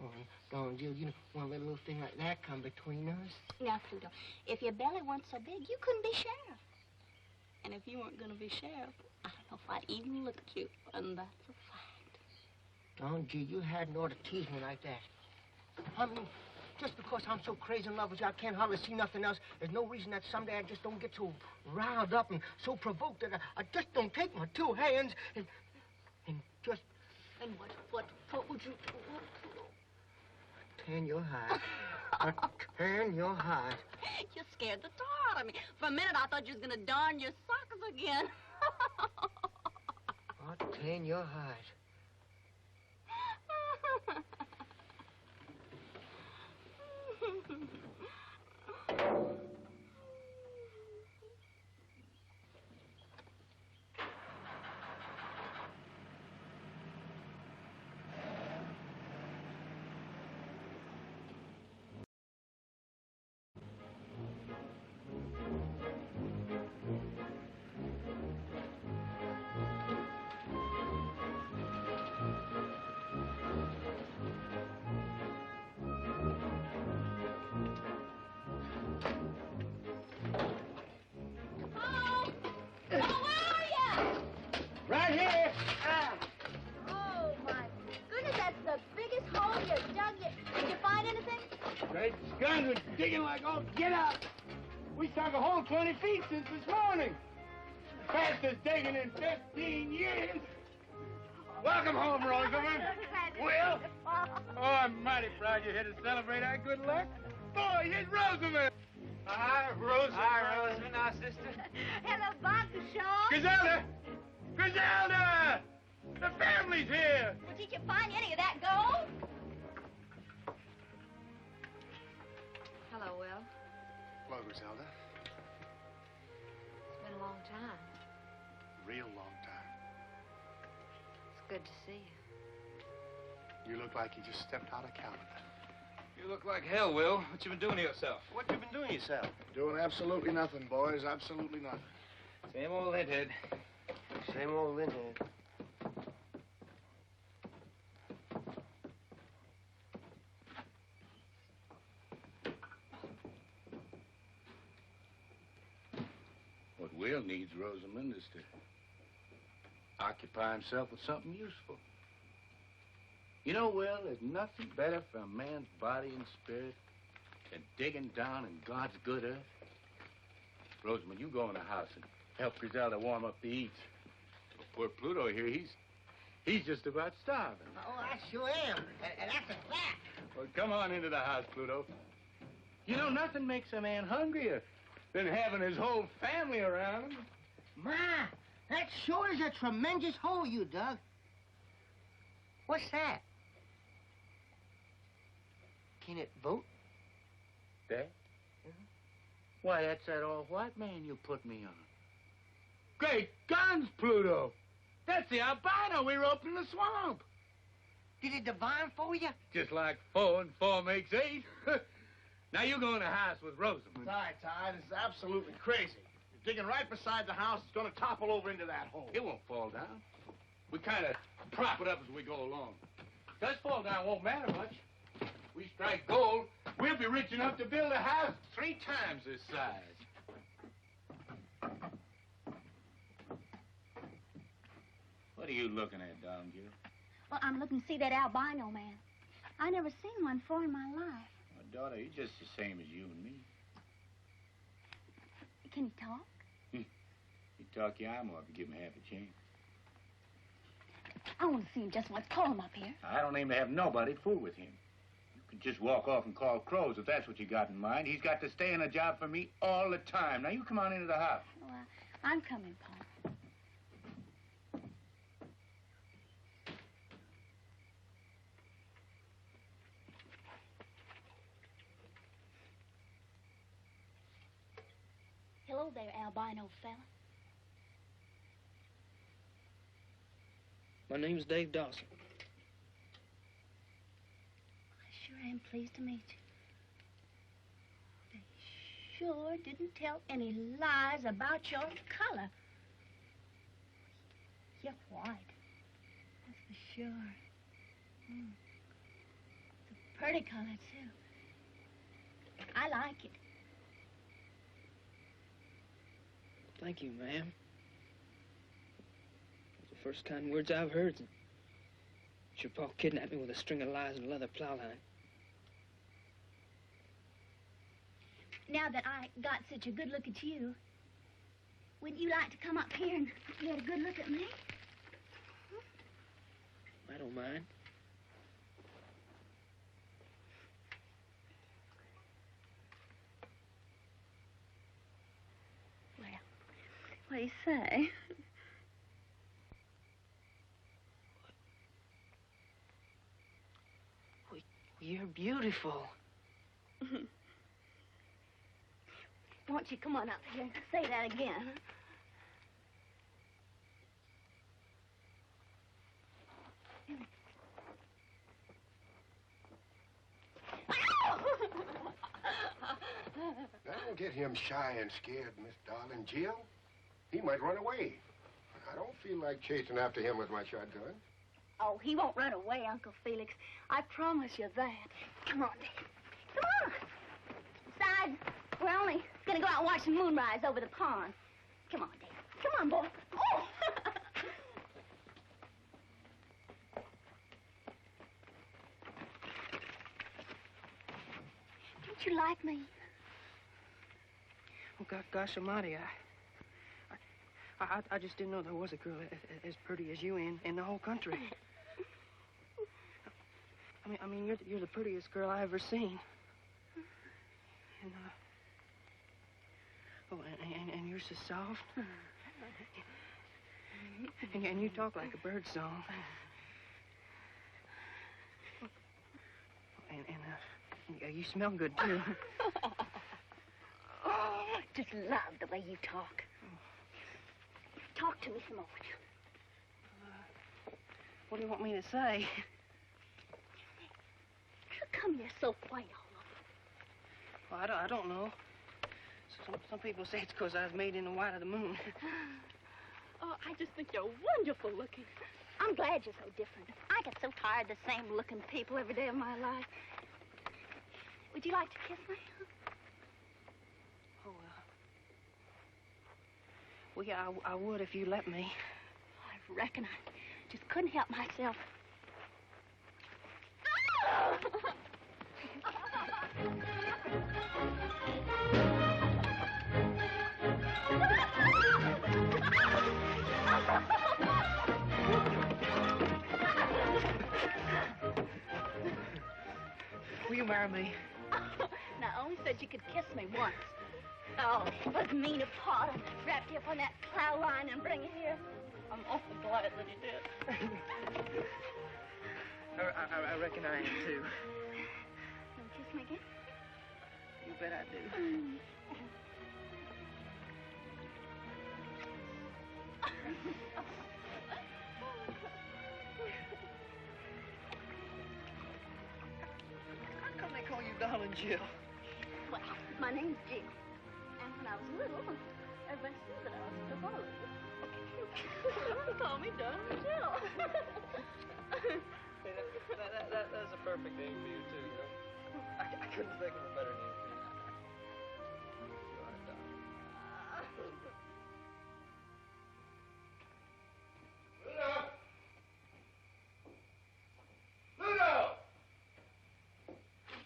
Speaker 4: Oh, Don, Jill, you don't want to let a little thing like that come between us?
Speaker 8: Now, Pluto, if your belly weren't so big, you couldn't be sheriff. And if you weren't going to be sheriff, I don't know if I'd even look at you. And that's a fact.
Speaker 4: Don G, you hadn't ought to tease me like that. I mean, just because I'm so crazy in love with you, I can't hardly see nothing else. There's no reason that someday I just don't get so riled up and so provoked that I just don't take my two hands and just...
Speaker 8: And what would you do?
Speaker 4: Tan your hide. Tan your hide.
Speaker 8: You scared the tar out of me. For a minute, I thought you was going to darn your socks again.
Speaker 4: I'll tan your hide.
Speaker 3: Right here.
Speaker 8: Oh, my goodness, that's the biggest hole you dug yet. Did you find anything?
Speaker 3: Great guns are digging like all get out. We dug a hole 20 feet since this morning. Fastest digging in 15 years. Welcome home, Rosamond. Will? Oh, I'm mighty proud you're here to celebrate our good luck. Boy, here's Rosamond. Hi, Rosamond.
Speaker 6: Hi, Rosamond, our sister.
Speaker 8: Hello, Dr. Shaw.
Speaker 3: Griselda! Griselda! The family's here.
Speaker 8: Well, did you find any of that gold?
Speaker 16: Hello, Will.
Speaker 11: Hello, Griselda.
Speaker 16: It's been a long time.
Speaker 11: Real long time.
Speaker 16: It's good to see you.
Speaker 11: You look like you just stepped out of Canada.
Speaker 6: You look like hell, Will. What you been doing to yourself?
Speaker 11: What you been doing yourself? Doing absolutely nothing, boys. Absolutely nothing.
Speaker 6: Same old linthead.
Speaker 4: Same old linthead.
Speaker 3: What Will needs, Rosamond, is to occupy himself with something useful. You know, Will, there's nothing better for a man's body and spirit than digging down in God's good earth. Rosamond, you go in the house and help Griselda warm up the eats. Well, poor Pluto here, he's just about starving.
Speaker 4: Oh, I sure am. And that's a fact.
Speaker 3: Well, come on into the house, Pluto. You know, nothing makes a man hungrier than having his whole family around him.
Speaker 4: Ma, that sure is a tremendous hole you dug. What's that? Can it vote?
Speaker 3: That? Why, that's that old white man you put me on. Great guns, Pluto! That's the albino we roped in the swamp.
Speaker 4: Did it divine for you?
Speaker 3: Just like 4 and 4 makes 8. Now you go in the house with Rosamond.
Speaker 11: Ty, this is absolutely crazy. You're digging right beside the house. It's going to topple over into that hole.
Speaker 3: It won't fall down. We kind of prop it up as we go along. If it does fall down, it won't matter much. We strike gold, we'll be rich enough to build a house 3 times this size. What are you looking at, Don Gill?
Speaker 8: Well, I'm looking to see that albino man. I never seen one before in my life.
Speaker 3: My daughter, he's just the same as you and me.
Speaker 8: Can he talk?
Speaker 3: He'd talk your arm off if you give him half a chance.
Speaker 8: I want to see him just once. Call him up here.
Speaker 3: I don't aim to have nobody fool with him. You can just walk off and call crows if that's what you got in mind. He's got to stay in a job for me all the time. Now, you come on into the house.
Speaker 8: Well, I'm coming, Paul. Hello there, albino fella.
Speaker 17: My name's Dave Dawson.
Speaker 8: I sure am pleased to meet you. They sure didn't tell any lies about your color. You're white. That's for sure. It's a pretty color, too. I like it.
Speaker 17: Thank you, ma'am. Those are the first kind words I've heard. Your pa kidnapped me with a string of lies and a leather plow line.
Speaker 8: Now that I got such a good look at you, wouldn't you like to come up here and get a good look at me?
Speaker 17: I don't mind.
Speaker 8: Well, what do you say?
Speaker 17: You're beautiful.
Speaker 8: Won't you come on up here and say that again?
Speaker 14: Don't get him shy and scared, Miss Darling. Jill, he might run away. I don't feel like chasing after him with my shotgun.
Speaker 8: Oh, he won't run away, Uncle Felix. I promise you that. Come on, Dad. Come on. Besides, we're only going to go out and watch the moonrise over the pond. Come on, Dad. Come on, boy. Oh! Don't you like me?
Speaker 17: Oh, gosh almighty, I just didn't know there was a girl as pretty as you in the whole country. I mean, you're the prettiest girl I ever seen. And you're so soft. And you talk like a bird song. And you smell good, too.
Speaker 8: Oh, I just love the way you talk. Talk to me some more.
Speaker 17: What do you want me to say?
Speaker 8: How come you're so white all over?
Speaker 17: Well, I don't know. Some people say it's because I was made in the white of the moon.
Speaker 8: Oh, I just think you're wonderful looking. I'm glad you're so different. I get so tired of the same looking people every day of my life. Would you like to kiss me?
Speaker 17: Well, yeah, I would if you let me.
Speaker 8: I reckon I just couldn't help myself.
Speaker 17: Will you marry me?
Speaker 8: Now, I only said you could kiss me once. Oh, it was mean of Pa to wrap you up on that plow line and bring you here. I'm awful glad that he did.
Speaker 17: I reckon I am, too.
Speaker 8: Will you kiss me again?
Speaker 17: You bet I do. How come they call you Darling Jill?
Speaker 8: Well, my name's Jill. And when I was little, everybody said that I was the Harley. They call me Darling Jill.
Speaker 6: Hey, that's a perfect name for you, too, you know? I couldn't think of a better name for you. You are, darling.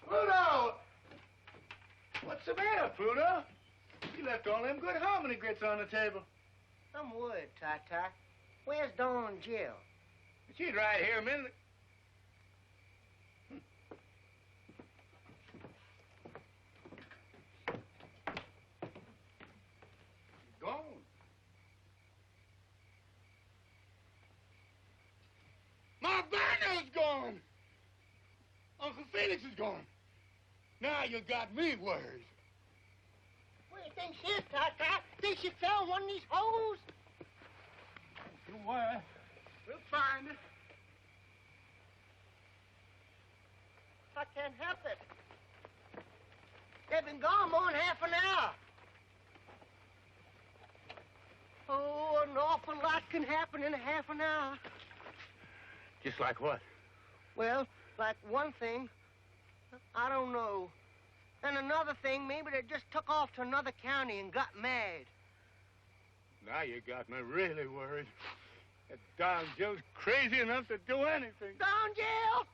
Speaker 3: Pluto! What's the matter, Pluto? You left all them good harmony grits on the table.
Speaker 4: Some wood, Ty-Ty. Where's Dawn and Jill?
Speaker 3: She's right here a minute. She's gone. My banner's gone. Uncle Felix is gone. Now you got me worried.
Speaker 4: What do you think she is, Ty-Ty? Think she fell in one of these holes?
Speaker 3: Don't worry. We'll find it.
Speaker 4: I can't help it. They've been gone more than half an hour. Oh, an awful lot can happen in a half an hour.
Speaker 3: Just like what?
Speaker 4: Well, like one thing, I don't know. And another thing, maybe they just took off to another county and got mad.
Speaker 3: Now you got me really worried. That darn Jill's crazy enough to do anything.
Speaker 4: Don Jill!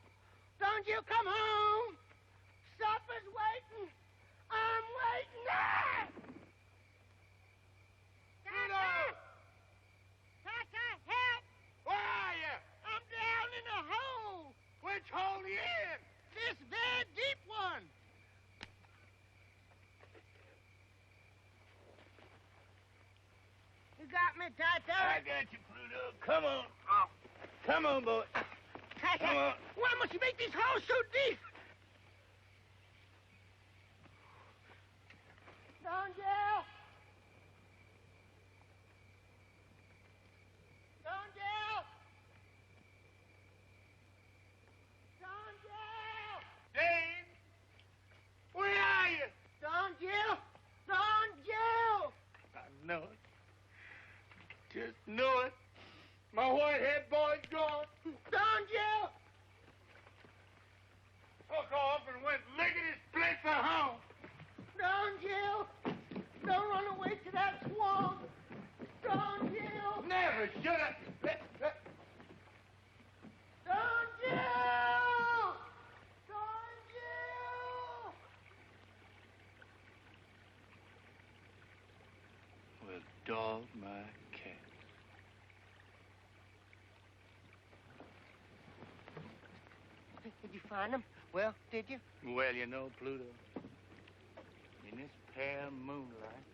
Speaker 4: Don Jill, come home! Supper's waiting! I'm waiting! Ah! Tata! Tata, help!
Speaker 3: Where are you?
Speaker 4: I'm down in a hole!
Speaker 3: Which hole you in?
Speaker 4: This very deep one! You got me, Tata?
Speaker 3: I got you, Pluto. Come on. Oh. Come on, boy.
Speaker 4: Tata,
Speaker 3: Come on.
Speaker 4: why must you make these holes so deep? Don Jill! Don Jill! Don Jill!
Speaker 3: Dave! Where are you?
Speaker 4: Don Jill! Don Jill!
Speaker 3: I know it. Just know it. My white-head boy's gone.
Speaker 4: Don Jill!
Speaker 3: Took off and went lickety-split for home.
Speaker 4: Don Jill! Don't run away to that swamp! Don Jill!
Speaker 3: Never should have.
Speaker 4: Don Jill! Don Jill!
Speaker 3: Well, dog my cat.
Speaker 4: Did you find them? Well, did you?
Speaker 3: Well, you know, Pluto, in this pale moonlight,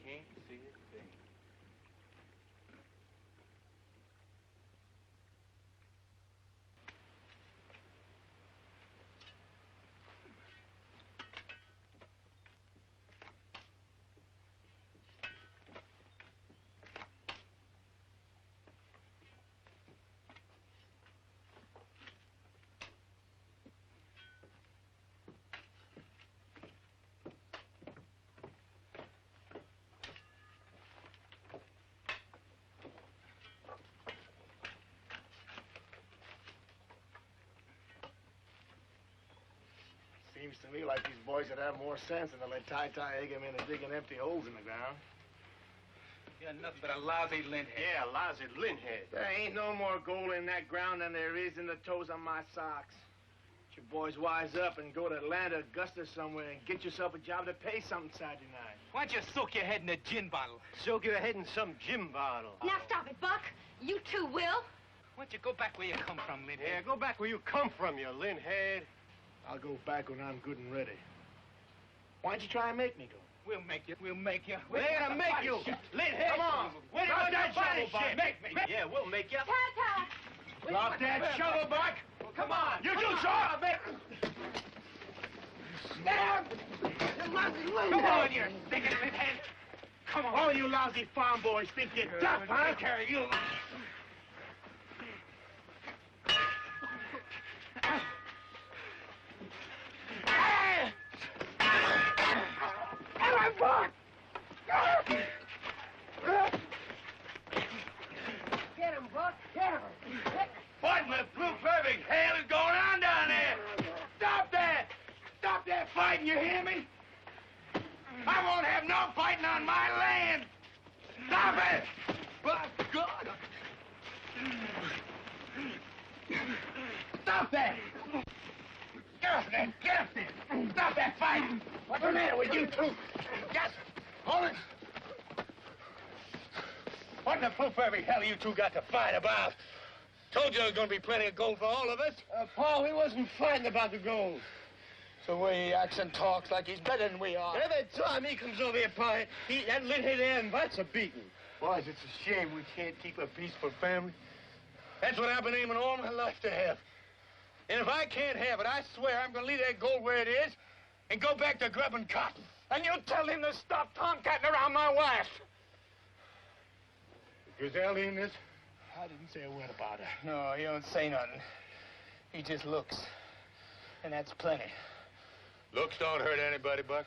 Speaker 3: can't see a thing.
Speaker 11: Seems to me like these boys would have more sense than to let Ty-Ty egg him into digging empty holes in the ground.
Speaker 10: You're nothing but a lousy lint head.
Speaker 11: Yeah, lousy lint head. There ain't no more gold in that ground than there is in the toes of my socks. You boys wise up and go to Atlanta, Augusta somewhere and get yourself a job to pay something Saturday night.
Speaker 10: Why don't you soak your head in a gin bottle?
Speaker 9: Soak your head in some gin bottle.
Speaker 7: Now stop it, Buck. You too will.
Speaker 10: Why don't you go back where you come from, lint
Speaker 9: Yeah,
Speaker 10: head?
Speaker 9: go back where you come from, you lint head.
Speaker 11: I'll go back when I'm good and ready. Why don't you try and make me go?
Speaker 10: We'll make you. We'll make you.
Speaker 9: We're gonna make you. Lint head.
Speaker 11: Come on.
Speaker 9: Where do you that shovel buck? Make me. Yeah, we'll make you.
Speaker 7: Tata!
Speaker 11: Drop that shovel, Buck.
Speaker 9: Well, come on.
Speaker 11: You do, sir.
Speaker 10: Come on, you stinking lint head.
Speaker 11: Come on. All you lousy farm boys think you're tough, huh?
Speaker 10: Take care of you.
Speaker 4: Get him, Buck! Get him!
Speaker 3: What in the blue perfect hell is going on down there? Stop that! Stop that fighting, you hear me? I won't have no fighting on my land! Stop it! By God! Stop that! Get up there! Get up there! Stop that fighting! What's the matter with you two? Just hold it! What in the blue perfect hell you two got to fight about? Told you there was going to be plenty of gold for all of us.
Speaker 11: Paul, we wasn't fighting about the gold.
Speaker 3: The way he acts and talks like he's better than we are.
Speaker 11: Every time he comes over here, Pa, that lit head there invites a beating. Boys, it's a shame we can't keep a peaceful family.
Speaker 3: That's what I've been aiming all my life to have. And if I can't have it, I swear I'm going to leave that gold where it is and go back to grubbing cotton. And you tell him to stop tomcatting around my wife.
Speaker 11: Griselda in this? I didn't say a word about her.
Speaker 3: No, he don't say nothing. He just looks. And that's plenty. Looks don't hurt anybody, Buck.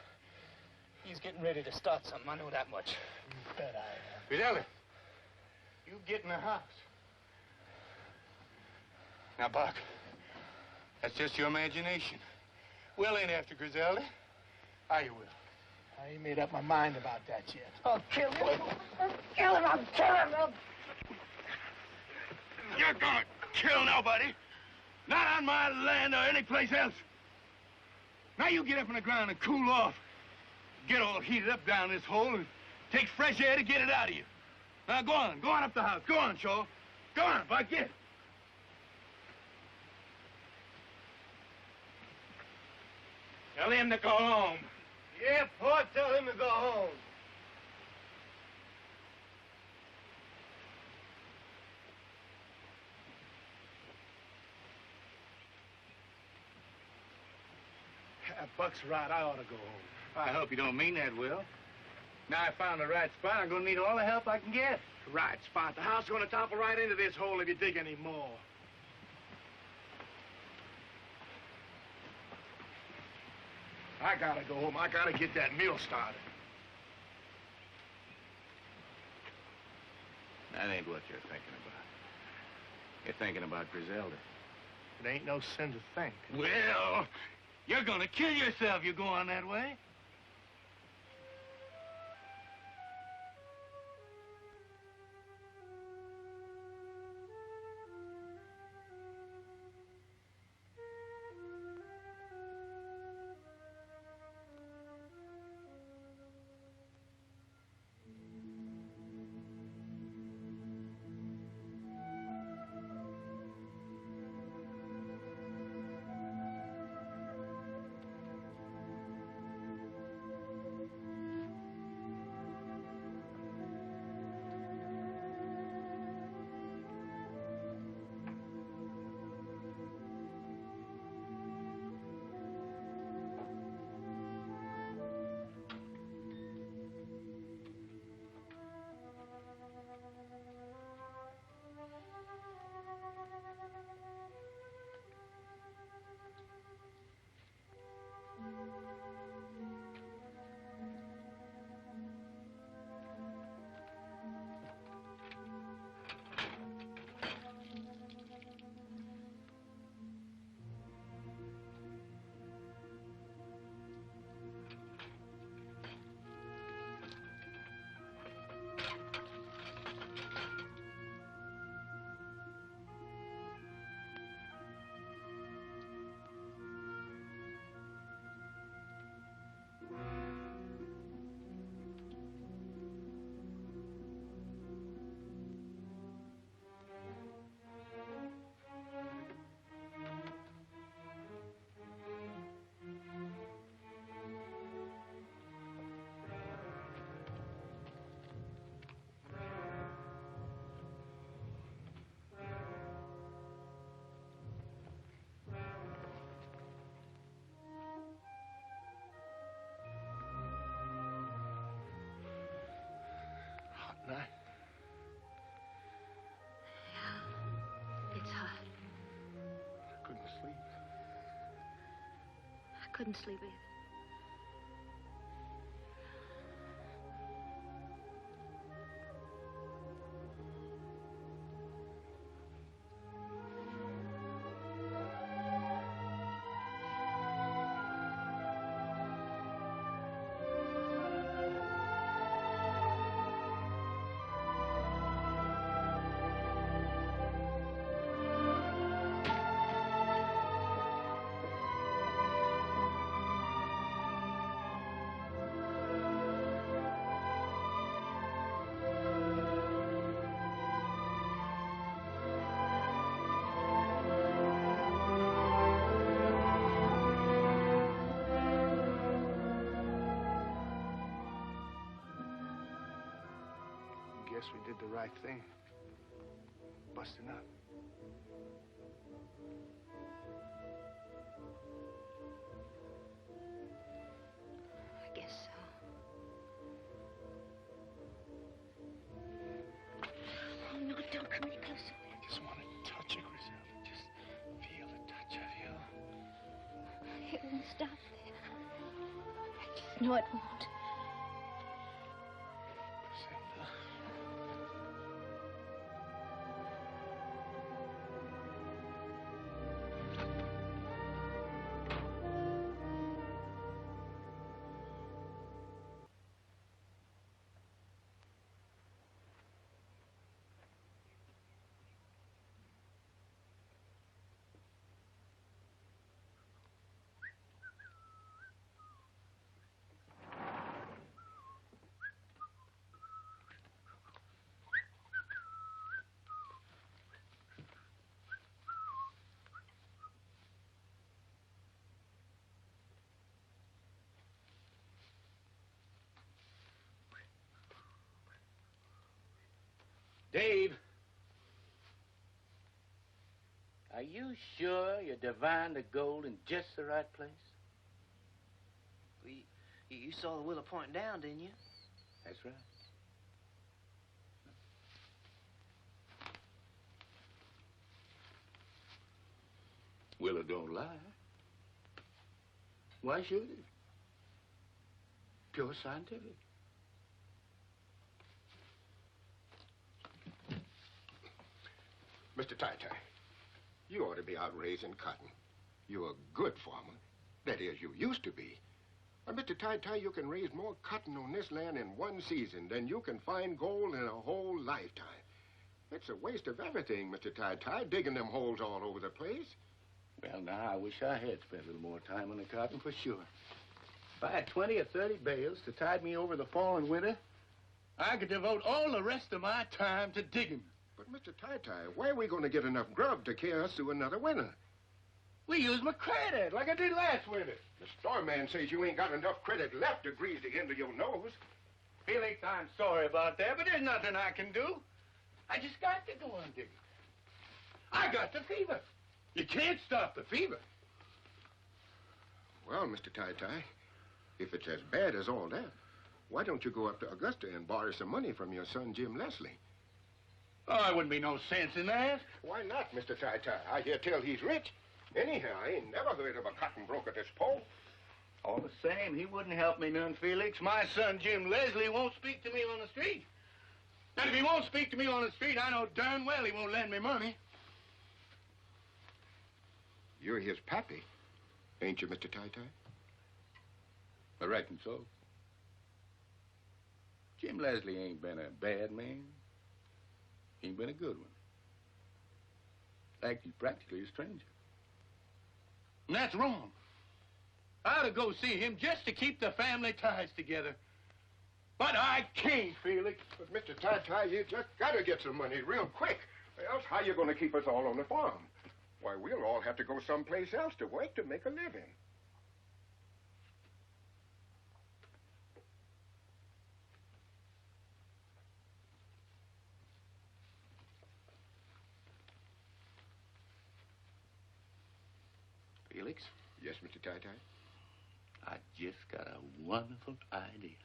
Speaker 3: He's getting ready to start something. I know that much.
Speaker 11: You bet I am.
Speaker 3: Griselda, you get in the house. Now, Buck, that's just your imagination. Will ain't after Griselda. I will. I ain't made up my mind about that yet.
Speaker 4: I'll kill him. I'll kill him. I'll kill him.
Speaker 11: You're gonna kill nobody. Not on my land or anyplace else. Now you get up on the ground and cool off. Get all heated up down this hole and take fresh air to get it out of you. Now go on up the house. Go on, Shaw. Go on, Buck, get it. Tell him to go home.
Speaker 14: Yeah, Port, tell him to go home.
Speaker 3: Buck's right. I ought to go home.
Speaker 11: I hope you don't mean that, Will. Now I found the right spot. I'm gonna need all the help I can get.
Speaker 3: Right spot. The house is going to topple right into this hole if you dig any more. I gotta go home. I gotta get that mill started.
Speaker 15: That ain't what you're thinking about. You're thinking about Griselda.
Speaker 3: It ain't no sin to think.
Speaker 11: Well, you're gonna kill yourself you go on that way.
Speaker 3: Night.
Speaker 16: Yeah, it's hot.
Speaker 3: I couldn't sleep.
Speaker 16: I couldn't sleep either.
Speaker 3: Guess we did the right thing. Busting up.
Speaker 16: I guess so. Oh, no, don't come any closer.
Speaker 3: I just want to touch you, Griselda. Just feel the touch of you.
Speaker 16: It won't stop there. I just know it won't.
Speaker 15: Dave, are you sure you divined the gold in just the right place?
Speaker 17: Well, you saw the willow pointing down, didn't you?
Speaker 15: That's right. Willow don't lie. Why should it? Pure scientific.
Speaker 14: Mr. Tai-Tai, you ought to be out raising cotton. You're a good farmer. That is, you used to be. And Mr. Tai-Tai, you can raise more cotton on this land in one season than you can find gold in a whole lifetime. It's a waste of everything, Mr. Tai-Tai, digging them holes all over the place.
Speaker 15: Well, now, I wish I had spent a little more time on the cotton for sure. If I had 20 or 30 bales to tide me over the fall and winter, I could devote all the rest of my time to digging.
Speaker 14: But, Mr. Tai-Tai, where are we going to get enough grub to carry us through another winter?
Speaker 15: We use my credit like I did last winter.
Speaker 14: The store man says you ain't got enough credit left to grease the end of your nose.
Speaker 15: Felix, I'm sorry about that, but there's nothing I can do. I just got to go on digging. I got the fever. You can't stop the fever.
Speaker 14: Well, Mr. Tai-Tai, if it's as bad as all that, why don't you go up to Augusta and borrow some money from your son, Jim Leslie?
Speaker 15: Oh, there wouldn't be no sense in that.
Speaker 14: Why not, Mr. Tai-Tai? I hear tell he's rich. Anyhow, I ain't never heard of a cotton broker this pole.
Speaker 15: All the same, he wouldn't help me none, Felix. My son, Jim Leslie, won't speak to me on the street. And if he won't speak to me on the street, I know darn well he won't lend me money.
Speaker 14: You're his pappy, ain't you, Mr. Tai-Tai?
Speaker 15: I reckon so. Jim Leslie ain't been a bad man. He ain't been a good one. In fact, he's practically a stranger. And that's wrong. I ought to go see him just to keep the family ties together. But I can't, Felix.
Speaker 14: But, Mr. Tai-Tai, you just gotta get some money real quick. Else, how you gonna keep us all on the farm? Why, we'll all have to go someplace else to work to make a living.
Speaker 15: Felix?
Speaker 14: Yes, Mr. Tai-Tai?
Speaker 15: I just got a wonderful idea.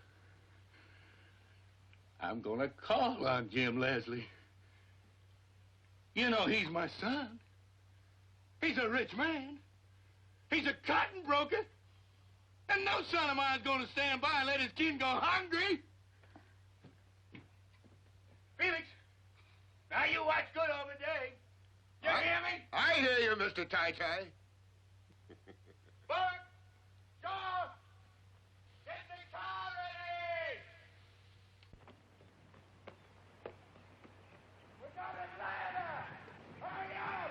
Speaker 15: I'm gonna call on Jim Leslie. You know, he's my son. He's a rich man. He's a cotton broker. And no son of mine's gonna stand by and let his kin go hungry. Felix, now you watch good over Dave. You hear me?
Speaker 14: I hear you, Mr. Tai-Tai.
Speaker 15: Buck, Shaw, get the car ready! We got a ladder! Hurry up!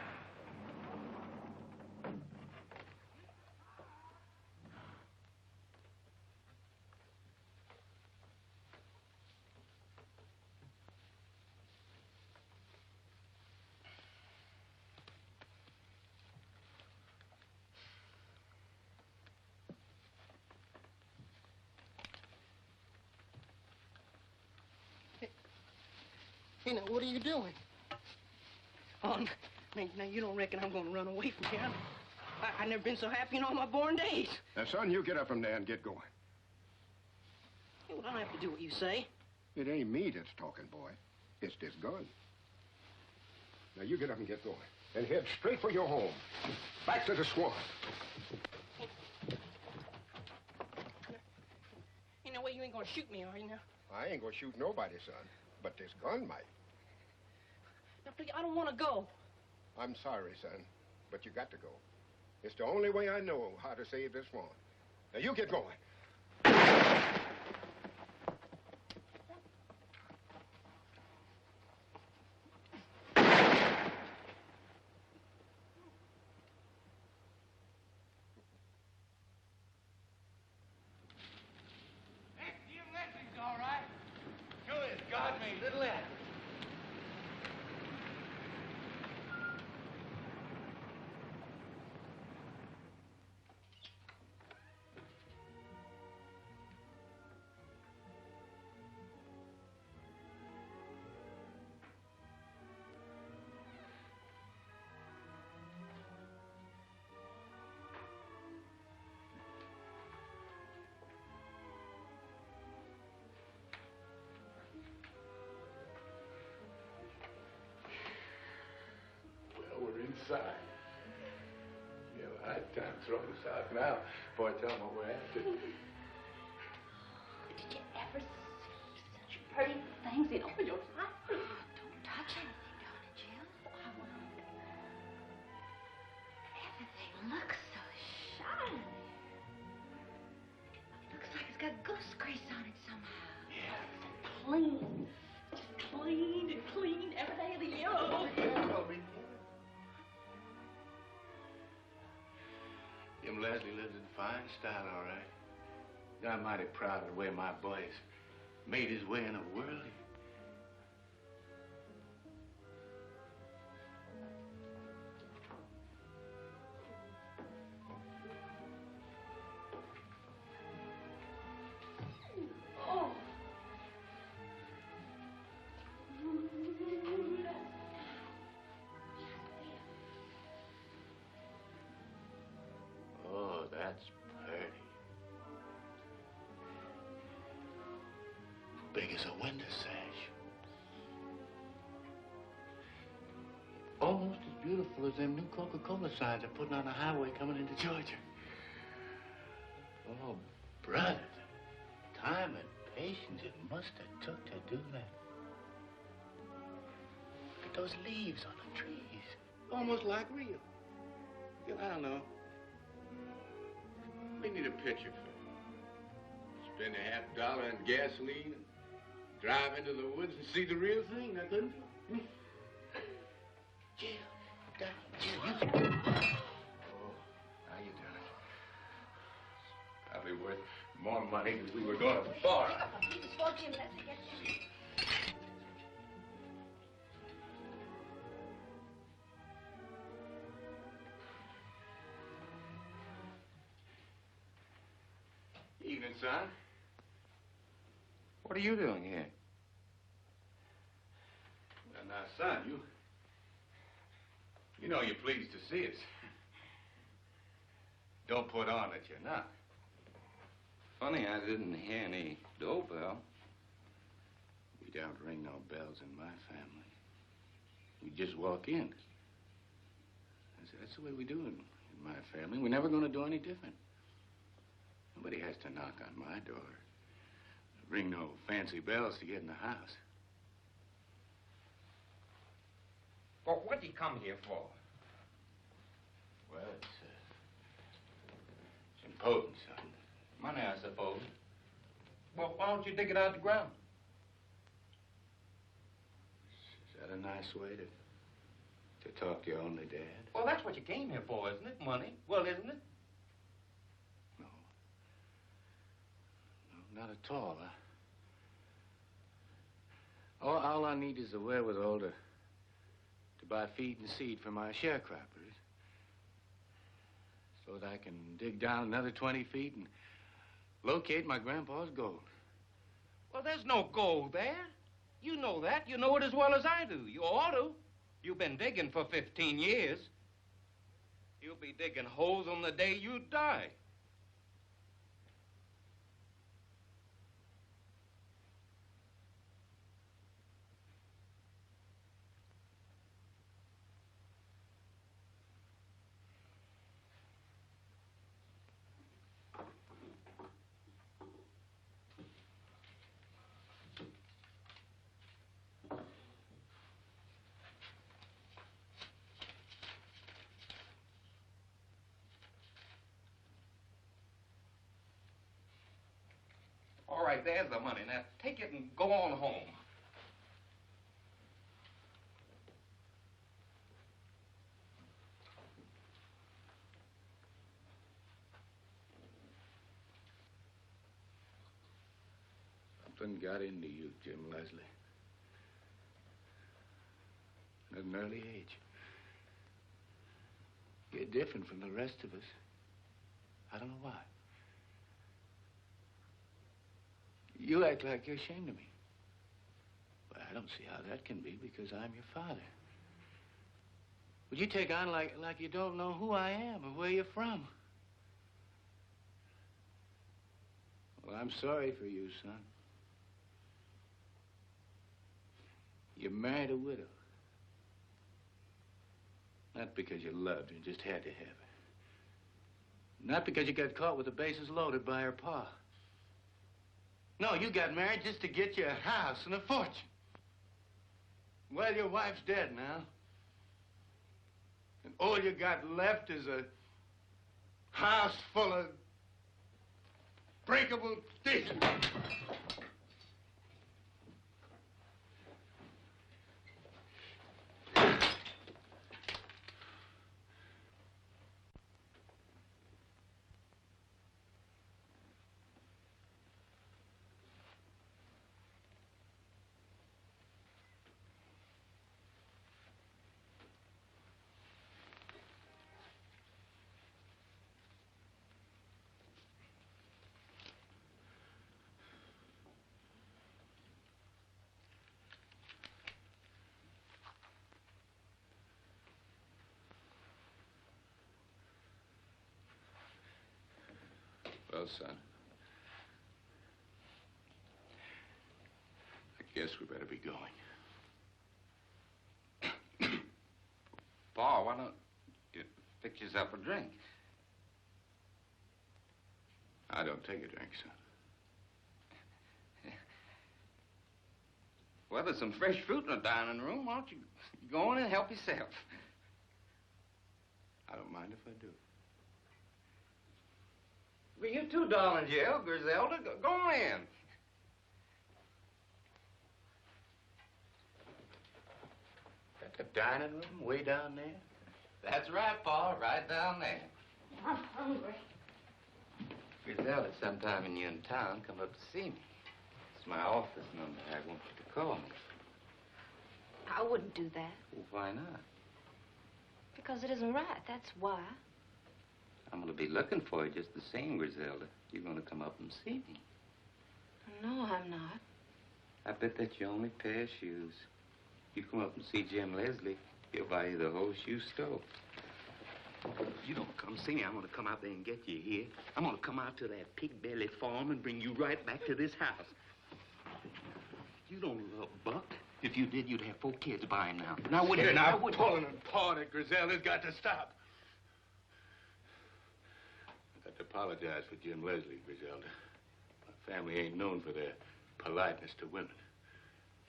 Speaker 17: Hey, now, what are you doing? Oh, now you don't reckon I'm going to run away from here? I've never been so happy in all my born days.
Speaker 14: Now, son, you get up from there and get going.
Speaker 17: Hey, well, I don't have to do what you say.
Speaker 14: It ain't me that's talking, boy. It's this gun. Now, you get up and get going. And head straight for your home. Back to the swamp.
Speaker 17: Hey, no way you ain't going to shoot me, are you now?
Speaker 14: I ain't gonna shoot nobody, son. But this gun might.
Speaker 17: Now, please, I don't want to go.
Speaker 14: I'm sorry, son, but you got to go. It's the only way I know how to save this swamp. Now, you get going.
Speaker 15: Jim Leslie's all right. Sure is. God made Little Acre. outside. You have a hard time throwing us out now before I tell them what we're after.
Speaker 7: Did you ever see such pretty things in all your life? Don't touch anything, darling Jim. I won't. Everything looks so shiny. Looks like it's got goose grease on it somehow. Yeah. So clean. Just clean and clean every day of the year.
Speaker 15: Jim Leslie lives in fine style, all right. I'm mighty proud of the way my boy has made his way in the world.
Speaker 7: Oh.
Speaker 15: Oh, that's pretty. Big as a window sash. Almost as beautiful as them new Coca-Cola signs they're putting on the highway coming into Georgia. Oh, brother, the time and patience it must have took to do that. Look at those leaves on the trees. Almost like real. Gil, I don't know. We need a picture for it. Spend $50 on gasoline and drive into the woods and see the real thing, I couldn't. Jill, Jill, you. Oh, how you doing? Probably worth more money than we were going to borrow.
Speaker 7: Jim, let's get you.
Speaker 15: Evening, son. What are you doing here? Well, now, son, you know you're pleased to see us. Don't put on that you're not.
Speaker 18: Funny, I didn't hear any doorbell.
Speaker 15: We don't ring no bells in my family. We just walk in. That's the way we do it in my family. We're never going to do any different. Nobody has to knock on my door. Ring no fancy bells to get in the house.
Speaker 18: Well, what'd he come here for?
Speaker 15: Well, it's important, son.
Speaker 18: Money, I suppose. Well, why don't you dig it out of the ground?
Speaker 15: Is that a nice way to talk to your only dad?
Speaker 18: Well, that's what you came here for, isn't it? Money. Well, isn't it?
Speaker 15: No, not at all. All I need is the wherewithal to buy feed and seed for my sharecroppers, so that I can dig down another 20 feet and locate my grandpa's gold.
Speaker 18: Well, there's no gold there. You know that. You know it as well as I do. You ought to. You've been digging for 15 years. You'll be digging holes on the day you die. All right, there's the money. Now, take it and go on home.
Speaker 15: Something got into you, Jim Leslie. At an early age. You're different from the rest of us. I don't know why. You act like you're ashamed of me. But I don't see how that can be because I'm your father. Would you take on like you don't know who I am or where you're from? Well, I'm sorry for you, son. You married a widow.
Speaker 3: Not because you loved her, just had to have her. Not because you got caught with the bases loaded by her pa. No, you got married just to get you a house and a fortune. Well, your wife's dead now. And all you got left is a house full of breakable dishes. Well, son, I guess we better be going.
Speaker 13: Pa, why don't you fix yourself a drink?
Speaker 3: I don't take a drink, son.
Speaker 13: Well, there's some fresh fruit in the dining room. Why don't you go in and help yourself?
Speaker 3: I don't mind if I do.
Speaker 13: Well, you too, darling Jill, Griselda. Go on in.
Speaker 3: At the dining room way down there?
Speaker 13: That's right, Pa, right down there.
Speaker 8: I'm hungry.
Speaker 13: Griselda, sometime when you're in town, come up to see me. It's my office number. I want you to call me.
Speaker 16: I wouldn't do that.
Speaker 13: Well, why not?
Speaker 16: Because it isn't right, that's why.
Speaker 13: I'm going to be looking for you just the same, Griselda. You're going to come up and see me.
Speaker 16: No, I'm not.
Speaker 13: I bet that's your only pair of shoes. You come up and see Jim Leslie, he'll buy you the whole shoe store. If you don't come see me, I'm going to come out there and get you here. I'm going to come out to that pig belly farm and bring you right back to this house. You don't love Buck. If you did, you'd have 4 kids by him now. Now, wouldn't you?
Speaker 3: Now, pulling and pawing at Griselda's got to stop. I got to apologize for Jim Leslie, Griselda. My family ain't known for their politeness to women.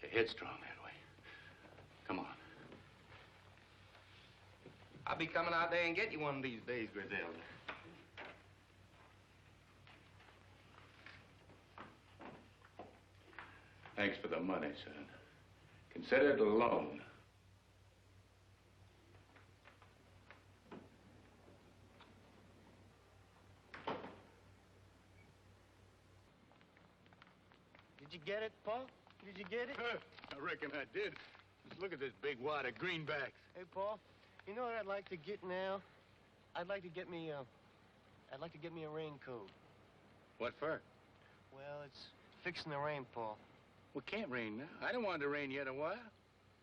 Speaker 3: They're headstrong that way. Come on.
Speaker 13: I'll be coming out there and get you one of these days, Griselda.
Speaker 3: Thanks for the money, son. Consider it a loan.
Speaker 11: Did you get it, Paul? Did you get it?
Speaker 3: I reckon I did. Just look at this big wad of greenbacks.
Speaker 11: Hey, Paul, you know what I'd like to get now? I'd like to get me a raincoat.
Speaker 3: What for?
Speaker 11: Well, it's fixing the rain, Paul.
Speaker 3: Well, it can't rain now. I don't want it to rain yet a while.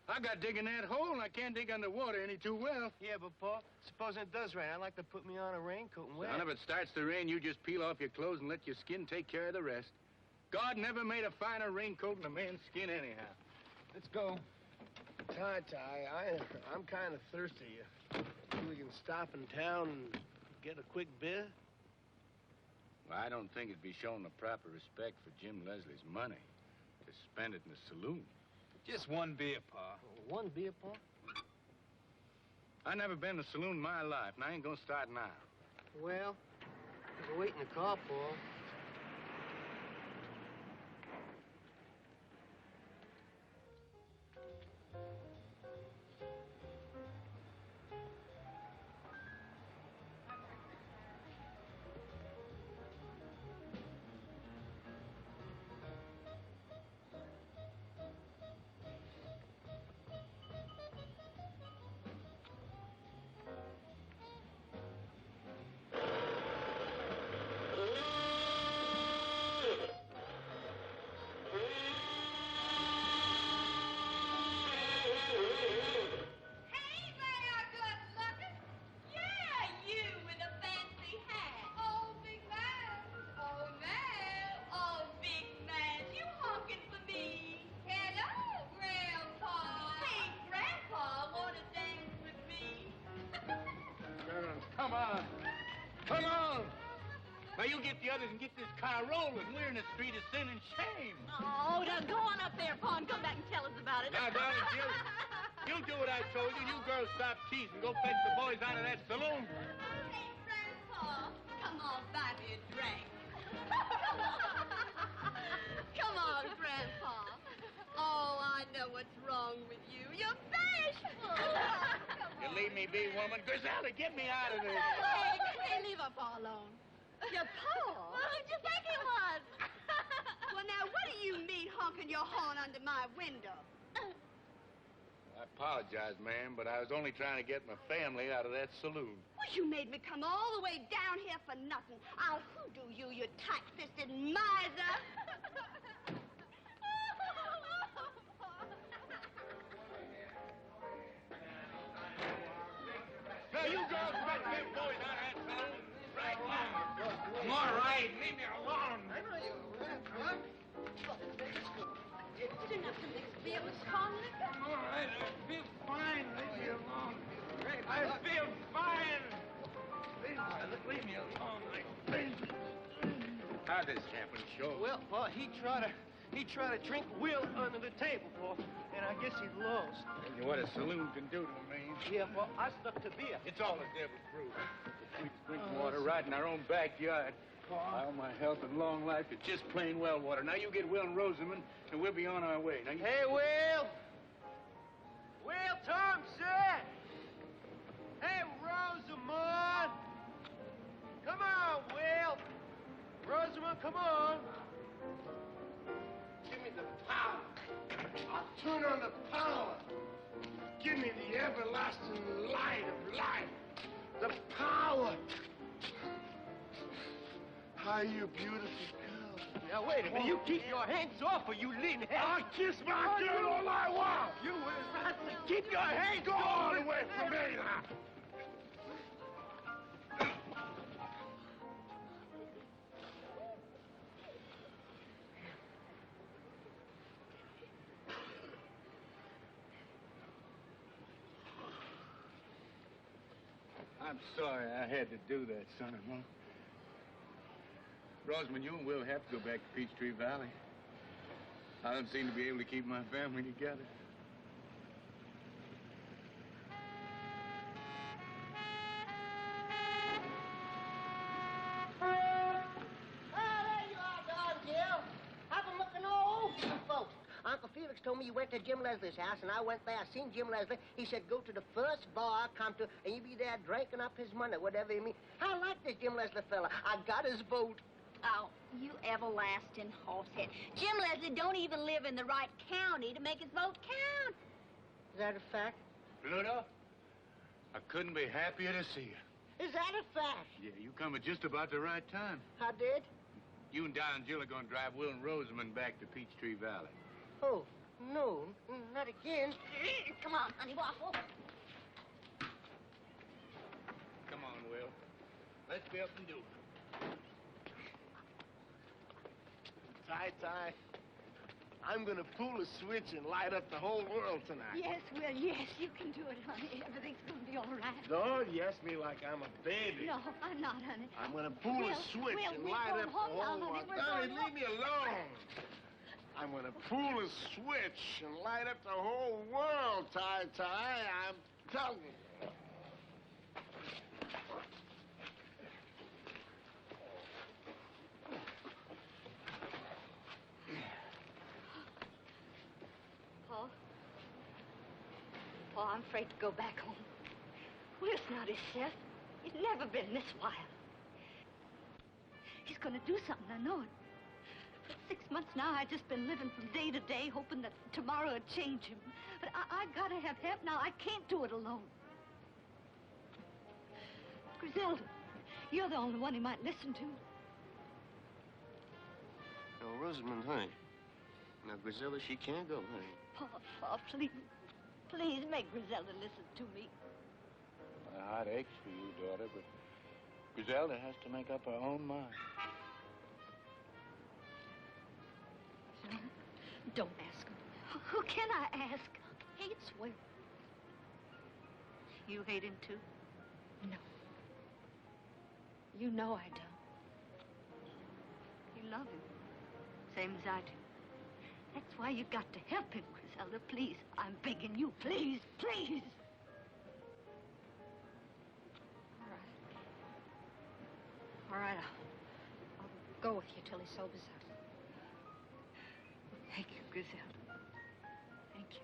Speaker 3: I got digging that hole, and I can't dig underwater any too well.
Speaker 11: Yeah, but, Paul, supposing it does rain, I'd like to put me on a raincoat and wear
Speaker 3: Son,
Speaker 11: it.
Speaker 3: if it starts to rain, you just peel off your clothes and let your skin take care of the rest. God never made a finer raincoat than a man's skin anyhow.
Speaker 11: Let's go. Ty, I'm kind of thirsty. We can stop in town and get a quick beer?
Speaker 3: Well, I don't think it'd be showing the proper respect for Jim Leslie's money to spend it in the saloon.
Speaker 5: Just one beer, Pa.
Speaker 11: One beer, Paul?
Speaker 3: I never been in a saloon in my life, and I ain't gonna start now.
Speaker 11: Well, you can wait in the car, Paul.
Speaker 15: on. Come on. Now, you get the others and get this car rolling. We're in a street of sin and shame.
Speaker 16: Oh, now go on up there, Pa, and come back and tell us about it.
Speaker 15: Now, darling, you do what I told you. You girls stop teasing. Go fetch the boys out of that saloon.
Speaker 7: Hey, Grandpa, come on, buy me a drink. Come on, Grandpa. Oh, I know what's wrong with you. You're bashful.
Speaker 15: You leave me be, woman. Griselda, get me out of this.
Speaker 16: Hey, leave our Pa alone.
Speaker 7: Your paw?
Speaker 16: Well, who'd you think he was?
Speaker 7: Well, now, what do you mean honking your horn under my window?
Speaker 15: I apologize, ma'am, but I was only trying to get my family out of that saloon.
Speaker 7: Well, you made me come all the way down here for nothing. I'll hoodoo you, you tight-fisted miser.
Speaker 15: Now, you girls fetch them boys out of that saloon right now.
Speaker 18: I'm all right. Leave me alone.
Speaker 7: You didn't have to mix beer with strong liquor.
Speaker 18: I'm all right. I feel fine. Leave me alone. I feel fine. Leave me alone.
Speaker 15: How'd this happen, Shaw?
Speaker 11: Well, Pa, he tried to drink Will under the table, Pa, and I guess he lost.
Speaker 15: What a saloon can do to a man.
Speaker 11: Yeah, Pa, I stuck to beer.
Speaker 15: It's all the devil's brew. The sweetest drinking water right in our own backyard. All my health and long life, it's just plain well water. Now you get Will and Rosamond, and we'll be on our way. Now you...
Speaker 11: Hey, Will! Will Thompson! Hey, Rosamond! Come on, Will! Rosamond, come on!
Speaker 14: Give me the power. I'll turn on the power. Give me the everlasting light of life. The power. How you beautiful girl.
Speaker 11: Now, wait a minute. You keep your hands off or you leave me.
Speaker 14: I'll kiss my girl all I want.
Speaker 11: You will not keep your hands
Speaker 14: Go
Speaker 11: off.
Speaker 14: all the way from me now.
Speaker 15: I'm sorry I had to do that, son-in-law. Rosamond, you and Will have to go back to Peachtree Valley. I don't seem to be able to keep my family together.
Speaker 4: There you are, darling Jill. I've been looking all over you folks. Uncle Felix told me you went to Jim Leslie's house, and I went there. I seen Jim Leslie. He said, go to the first bar I come to, and you be there drinking up his money, whatever you mean. I like this Jim Leslie fella. I got his vote.
Speaker 8: Oh, you everlasting horsehead. Jim Leslie don't even live in the right county to make his vote count.
Speaker 4: Is that a fact?
Speaker 15: Pluto, I couldn't be happier to see you.
Speaker 4: Is that a fact?
Speaker 15: Yeah, you come at just about the right time.
Speaker 4: I did?
Speaker 15: You and Don and Jill are going to drive Will and Rosamond back to Peachtree Valley.
Speaker 4: Oh, no, not again.
Speaker 8: Come on, honey, waffle.
Speaker 15: Come on, Will. Let's be up and do it.
Speaker 11: Ty, I'm gonna pull a switch and light up the whole world tonight.
Speaker 8: Yes, Will, yes, you can do it, honey. Everything's gonna be all right.
Speaker 11: Don't yes me like I'm a baby.
Speaker 8: No, I'm not, honey.
Speaker 11: I'm gonna pull
Speaker 8: Will,
Speaker 11: a switch
Speaker 8: Will,
Speaker 11: and
Speaker 8: we're
Speaker 11: light
Speaker 8: going
Speaker 11: up the
Speaker 8: home now,
Speaker 11: whole
Speaker 8: honey.
Speaker 11: world.
Speaker 8: We're
Speaker 11: Donnie,
Speaker 8: going
Speaker 11: leave me alone. I'm gonna pull a switch and light up the whole world, Ty. I'm telling you.
Speaker 7: Paul, I'm afraid to go back home. Will's not himself. He's never been this wild. He's going to do something, I know it. For 6 months now, I've just been living from day to day, hoping that tomorrow would change him. But I gotta have help now. I can't do it alone. Griselda, you're the only one he might listen to.
Speaker 11: No, Rosamond, honey. Now, Griselda, she can't go, honey.
Speaker 7: Paul, please. Please make Griselda listen to me.
Speaker 3: My heart aches for you, daughter, but Griselda has to make up her own mind.
Speaker 7: No, don't ask him. Who can I ask? Hates Will. You hate him too? No. You know I don't. You love him, same as I do. That's why you got to help him, Griselda. Please, I'm begging you. Please, please. All right, I'll go with you till he sobers up. Thank you, Griselda. Thank you.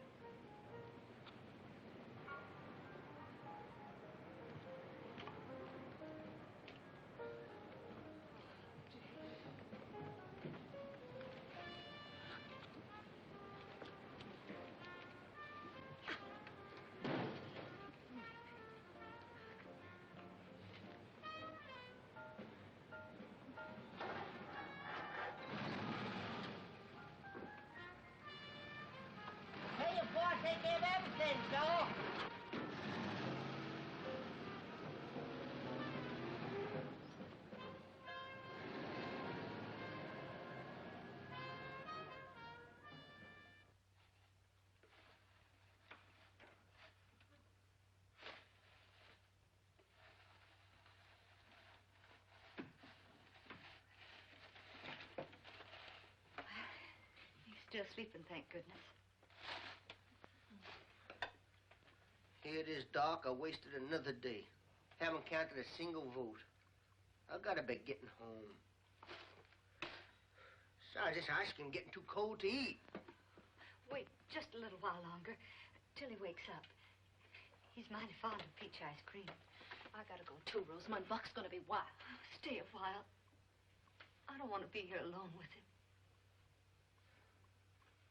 Speaker 4: Hey, your boss take care of everything, Joe.
Speaker 7: He's still sleeping, thank goodness.
Speaker 4: Here it is, Doc. I wasted another day. Haven't counted a single vote. I gotta be getting home. Besides, this ice cream getting too cold to eat.
Speaker 7: Wait just a little while longer, till he wakes up. He's mighty fond of peach ice cream.
Speaker 16: I gotta go too, Rosamund. Buck's gonna be wild.
Speaker 7: Stay a while. I don't want to be here alone with him.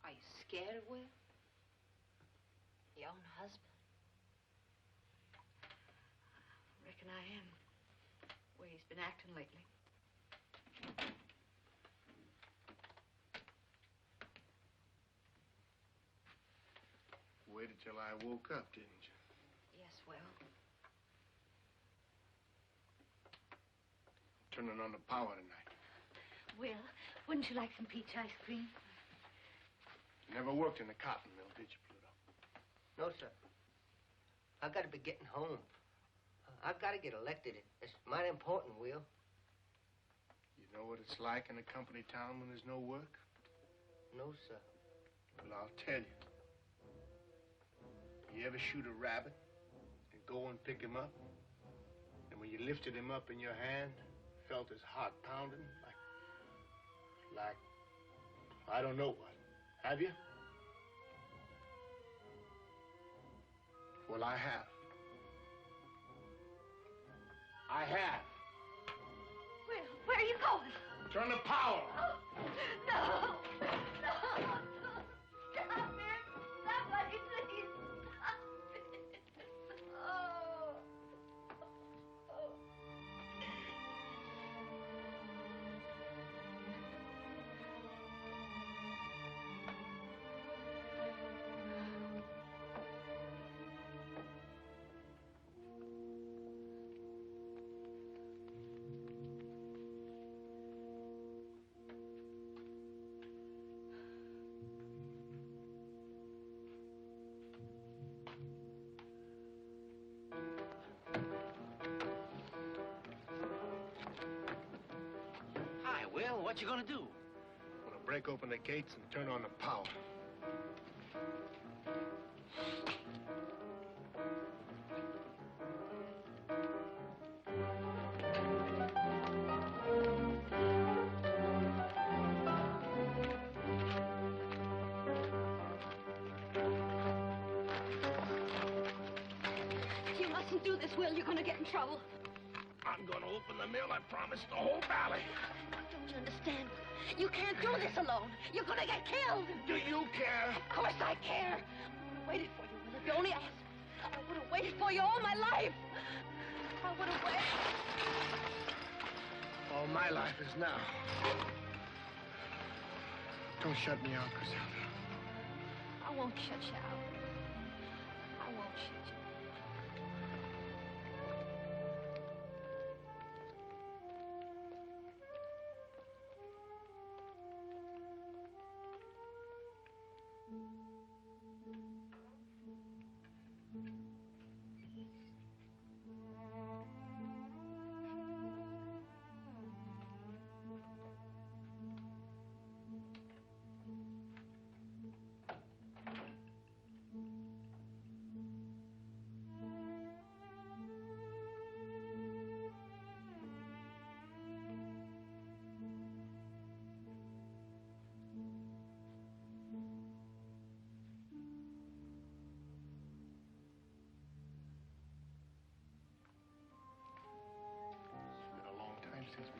Speaker 16: Are you scared of Will? Your own husband?
Speaker 7: Reckon I am. The way he's been acting lately.
Speaker 11: Waited till I woke up, didn't you?
Speaker 16: Yes, Will.
Speaker 11: Turning on the power tonight.
Speaker 7: Will, wouldn't you like some peach ice cream?
Speaker 11: You never worked in the cotton mill, did you, Pluto?
Speaker 4: No, sir. I gotta be getting home. I gotta get elected. It's mighty important, Will.
Speaker 11: You know what it's like in a company town when there's no work?
Speaker 4: No, sir.
Speaker 11: Well, I'll tell you. You ever shoot a rabbit and go and pick him up? And when you lifted him up in your hand, felt his heart pounding like, I don't know what. Have you? Well, I have. I have.
Speaker 7: Will, where are you going?
Speaker 11: Turn the power.
Speaker 7: No! No! Stop it! Somebody, please! Stop it! Oh! Oh!
Speaker 12: Hi, Will. What you gonna do?
Speaker 11: I'm gonna break open the gates and turn on the power.
Speaker 16: You mustn't do this, Will. You're gonna get in trouble.
Speaker 11: I'm gonna open the mill, I promise, the whole valley.
Speaker 16: Don't you understand? You can't do this alone. You're gonna get killed.
Speaker 11: Do you care?
Speaker 16: Of course I care. I would have waited for you, Will, if you only asked. I would have waited for you all my life. I would have waited.
Speaker 11: All my life is now. Don't shut me out, Griselda.
Speaker 16: I won't shut you out. I won't shut you out.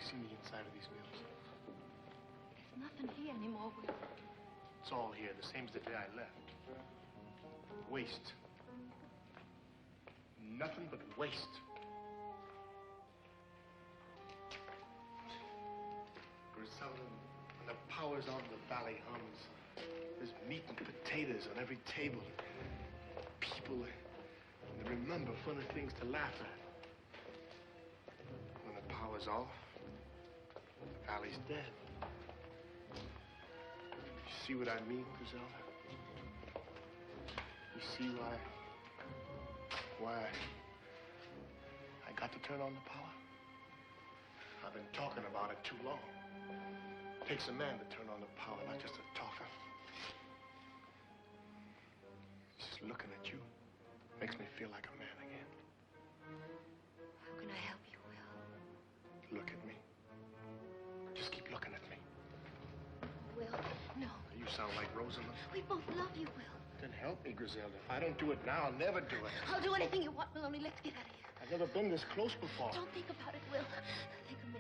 Speaker 11: seen the inside of these mills?
Speaker 16: There's nothing here anymore, Will.
Speaker 11: It's all here, the same as the day I left. Waste. Nothing but waste. Griselda, when the power's on, the valley hums. There's meat and potatoes on every table. People, they remember funny things to laugh at. When the power's off, the valley's dead. You see what I mean, Griselda? You see why I got to turn on the power? I've been talking about it too long. It takes a man to turn on the power, not just a talker. Just looking at you makes me feel like a man again.
Speaker 16: How can I help you, Will?
Speaker 11: Look at me. Just keep looking at me.
Speaker 16: Will, no.
Speaker 11: You sound like Rosamond.
Speaker 16: We both love you, Will.
Speaker 11: Then help me, Griselda. If I don't do it now, I'll never do it.
Speaker 16: I'll do anything you want, Will, only let's get out of here.
Speaker 11: I've never been this close before.
Speaker 16: Don't think about it, Will. Think of me.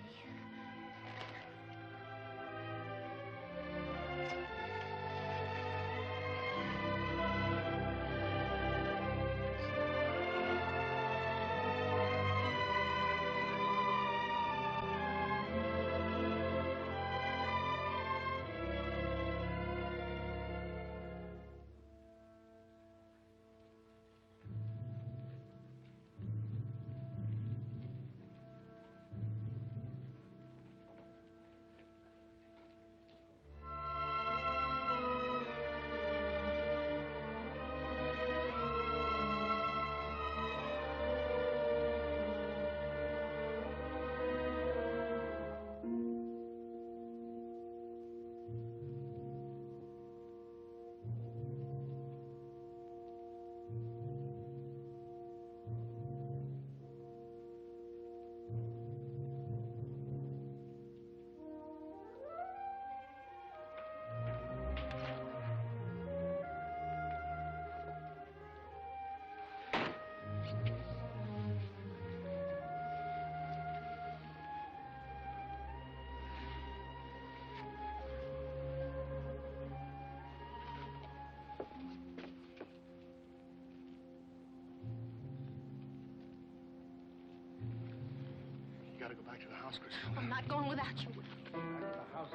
Speaker 11: You gotta go back to the house, Griselda.
Speaker 16: I'm not going without you, Will.
Speaker 11: Back to the house.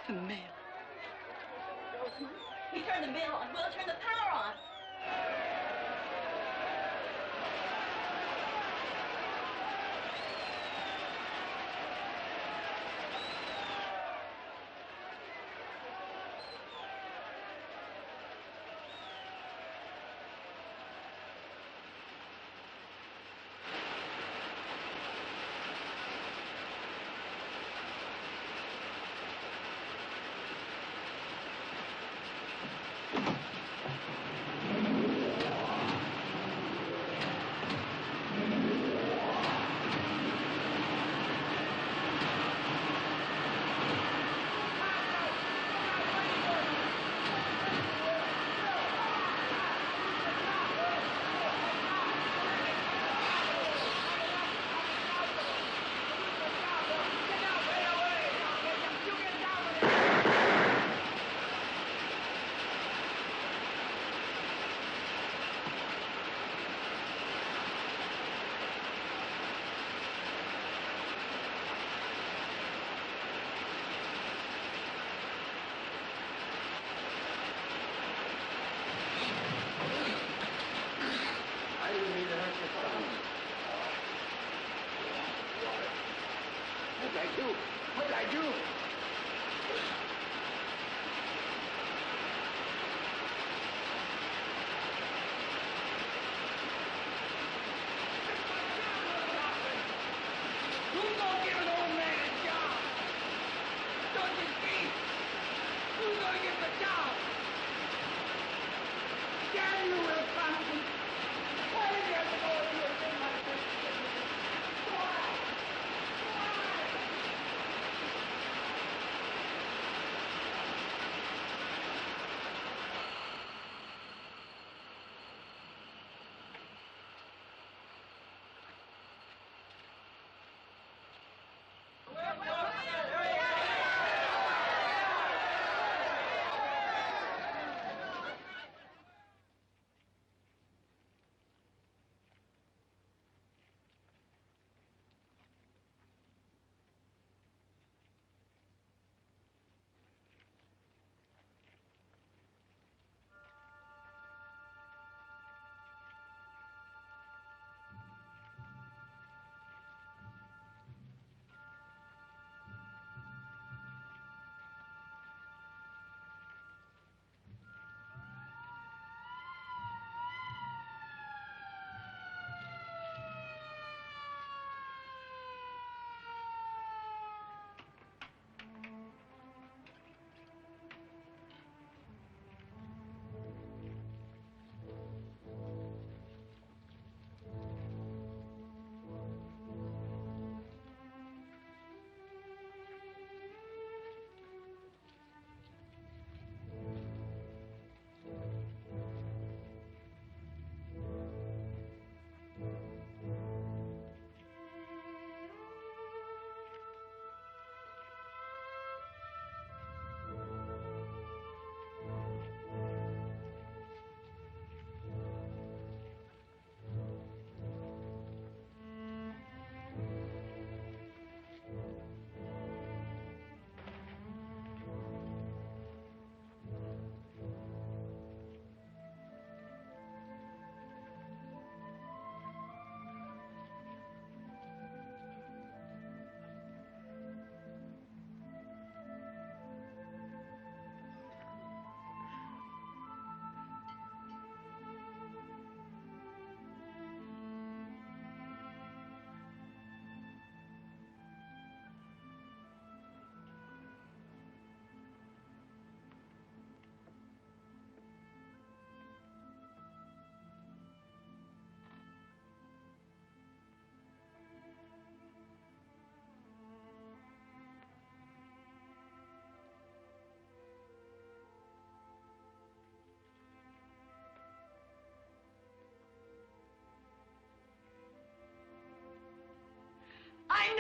Speaker 16: The mill. Rosamond, we turn the mill on. We'll turn the power on.
Speaker 3: What did I do?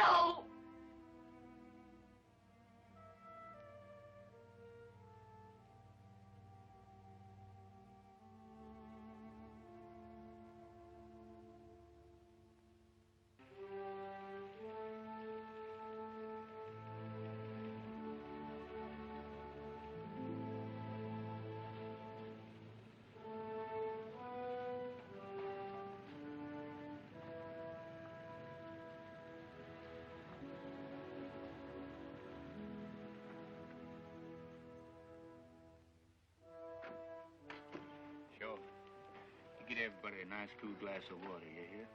Speaker 16: No!
Speaker 15: Sure. You get everybody a nice cool glass of water, you hear?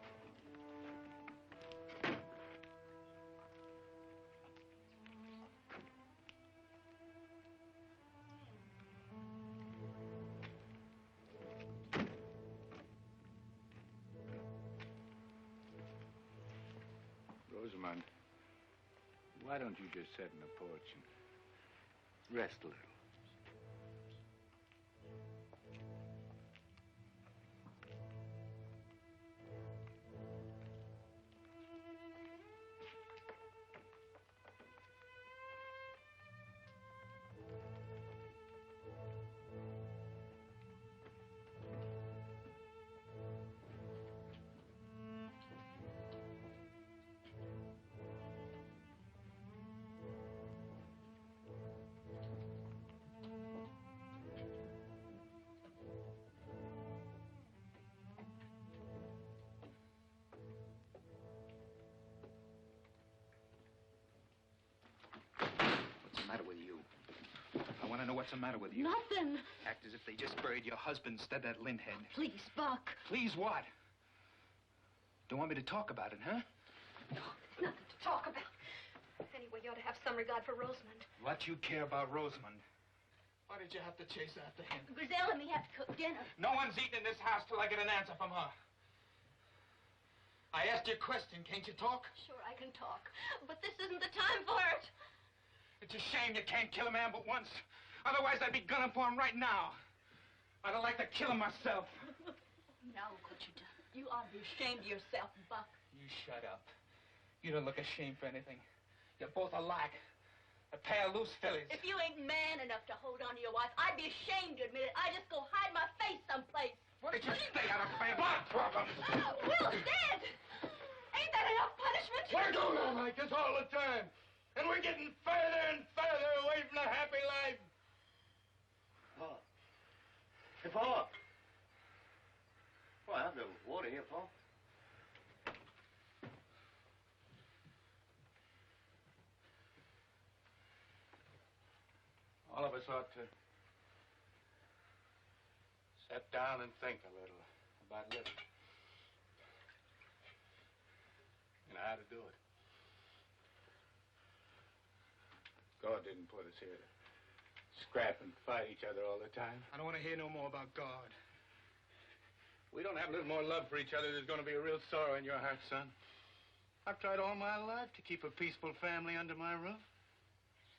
Speaker 15: Rosamond, why don't you just sit in the porch and rest a little?
Speaker 10: What's the matter with you? I want to know what's the matter with you.
Speaker 16: Nothing.
Speaker 10: Act as if they just buried your husband instead of that lint-head.
Speaker 16: Please, Buck.
Speaker 10: Please what? Don't want me to talk about it, huh?
Speaker 16: Nothing to talk about. Anyway, you ought to have some regard for Rosamond.
Speaker 10: What you care about Rosamond? Why did you have to chase after him?
Speaker 16: Grizel and me have to cook dinner.
Speaker 10: No one's eating in this house till I get an answer from her. I asked you a question. Can't you talk?
Speaker 16: Sure, I can talk, but this isn't the time for it.
Speaker 10: It's a shame you can't kill a man but once. Otherwise, I'd be gunning for him right now. I'd have liked to kill him myself.
Speaker 16: Now look what you done. You ought to be ashamed of yourself, Buck.
Speaker 10: You shut up. You don't look ashamed for anything. You're both alike. A pair of loose fillies.
Speaker 16: If you ain't man enough to hold on to your wife, I'd be ashamed to admit it. I'd just go hide my face someplace.
Speaker 10: Why don't you stay out of my blood problems?
Speaker 16: Will's dead. Ain't that enough punishment?
Speaker 3: We're going on like this all the time. And we're getting further and further away from the happy life.
Speaker 11: Paul. Hey, Paul. Well, I have the water here, Paul.
Speaker 3: All of us ought to sit down and think a little about living. And how to do it. God didn't put us here to scrap and fight each other all the time.
Speaker 10: I don't want to hear no more about God.
Speaker 3: We don't have a little more love for each other, there's going to be a real sorrow in your heart, son. I've tried all my life to keep a peaceful family under my roof.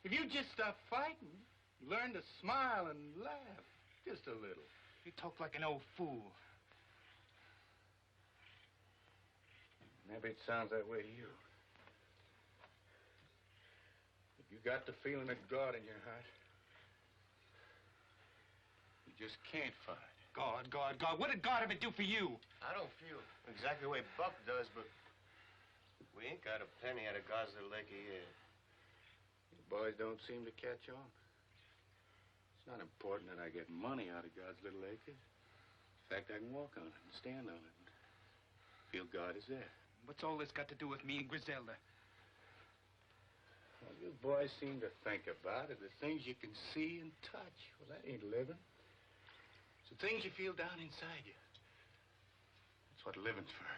Speaker 3: If you just stop fighting, learn to smile and laugh just a little.
Speaker 10: You talk like an old fool.
Speaker 3: Maybe it sounds that way to you. If you got the feeling of God in your heart, you just can't fight.
Speaker 10: God. What did God ever do for you?
Speaker 11: I don't feel exactly the way Buck does, but we ain't got a penny out of God's Little Acre yet.
Speaker 3: You boys don't seem to catch on. It's not important that I get money out of God's Little Acre. In fact, I can walk on it and stand on it and feel God is there.
Speaker 10: What's all this got to do with me and Griselda?
Speaker 3: Well, you boys seem to think about it. The things you can see and touch. Well, that ain't living. It's the things you feel down inside you. That's what living's for.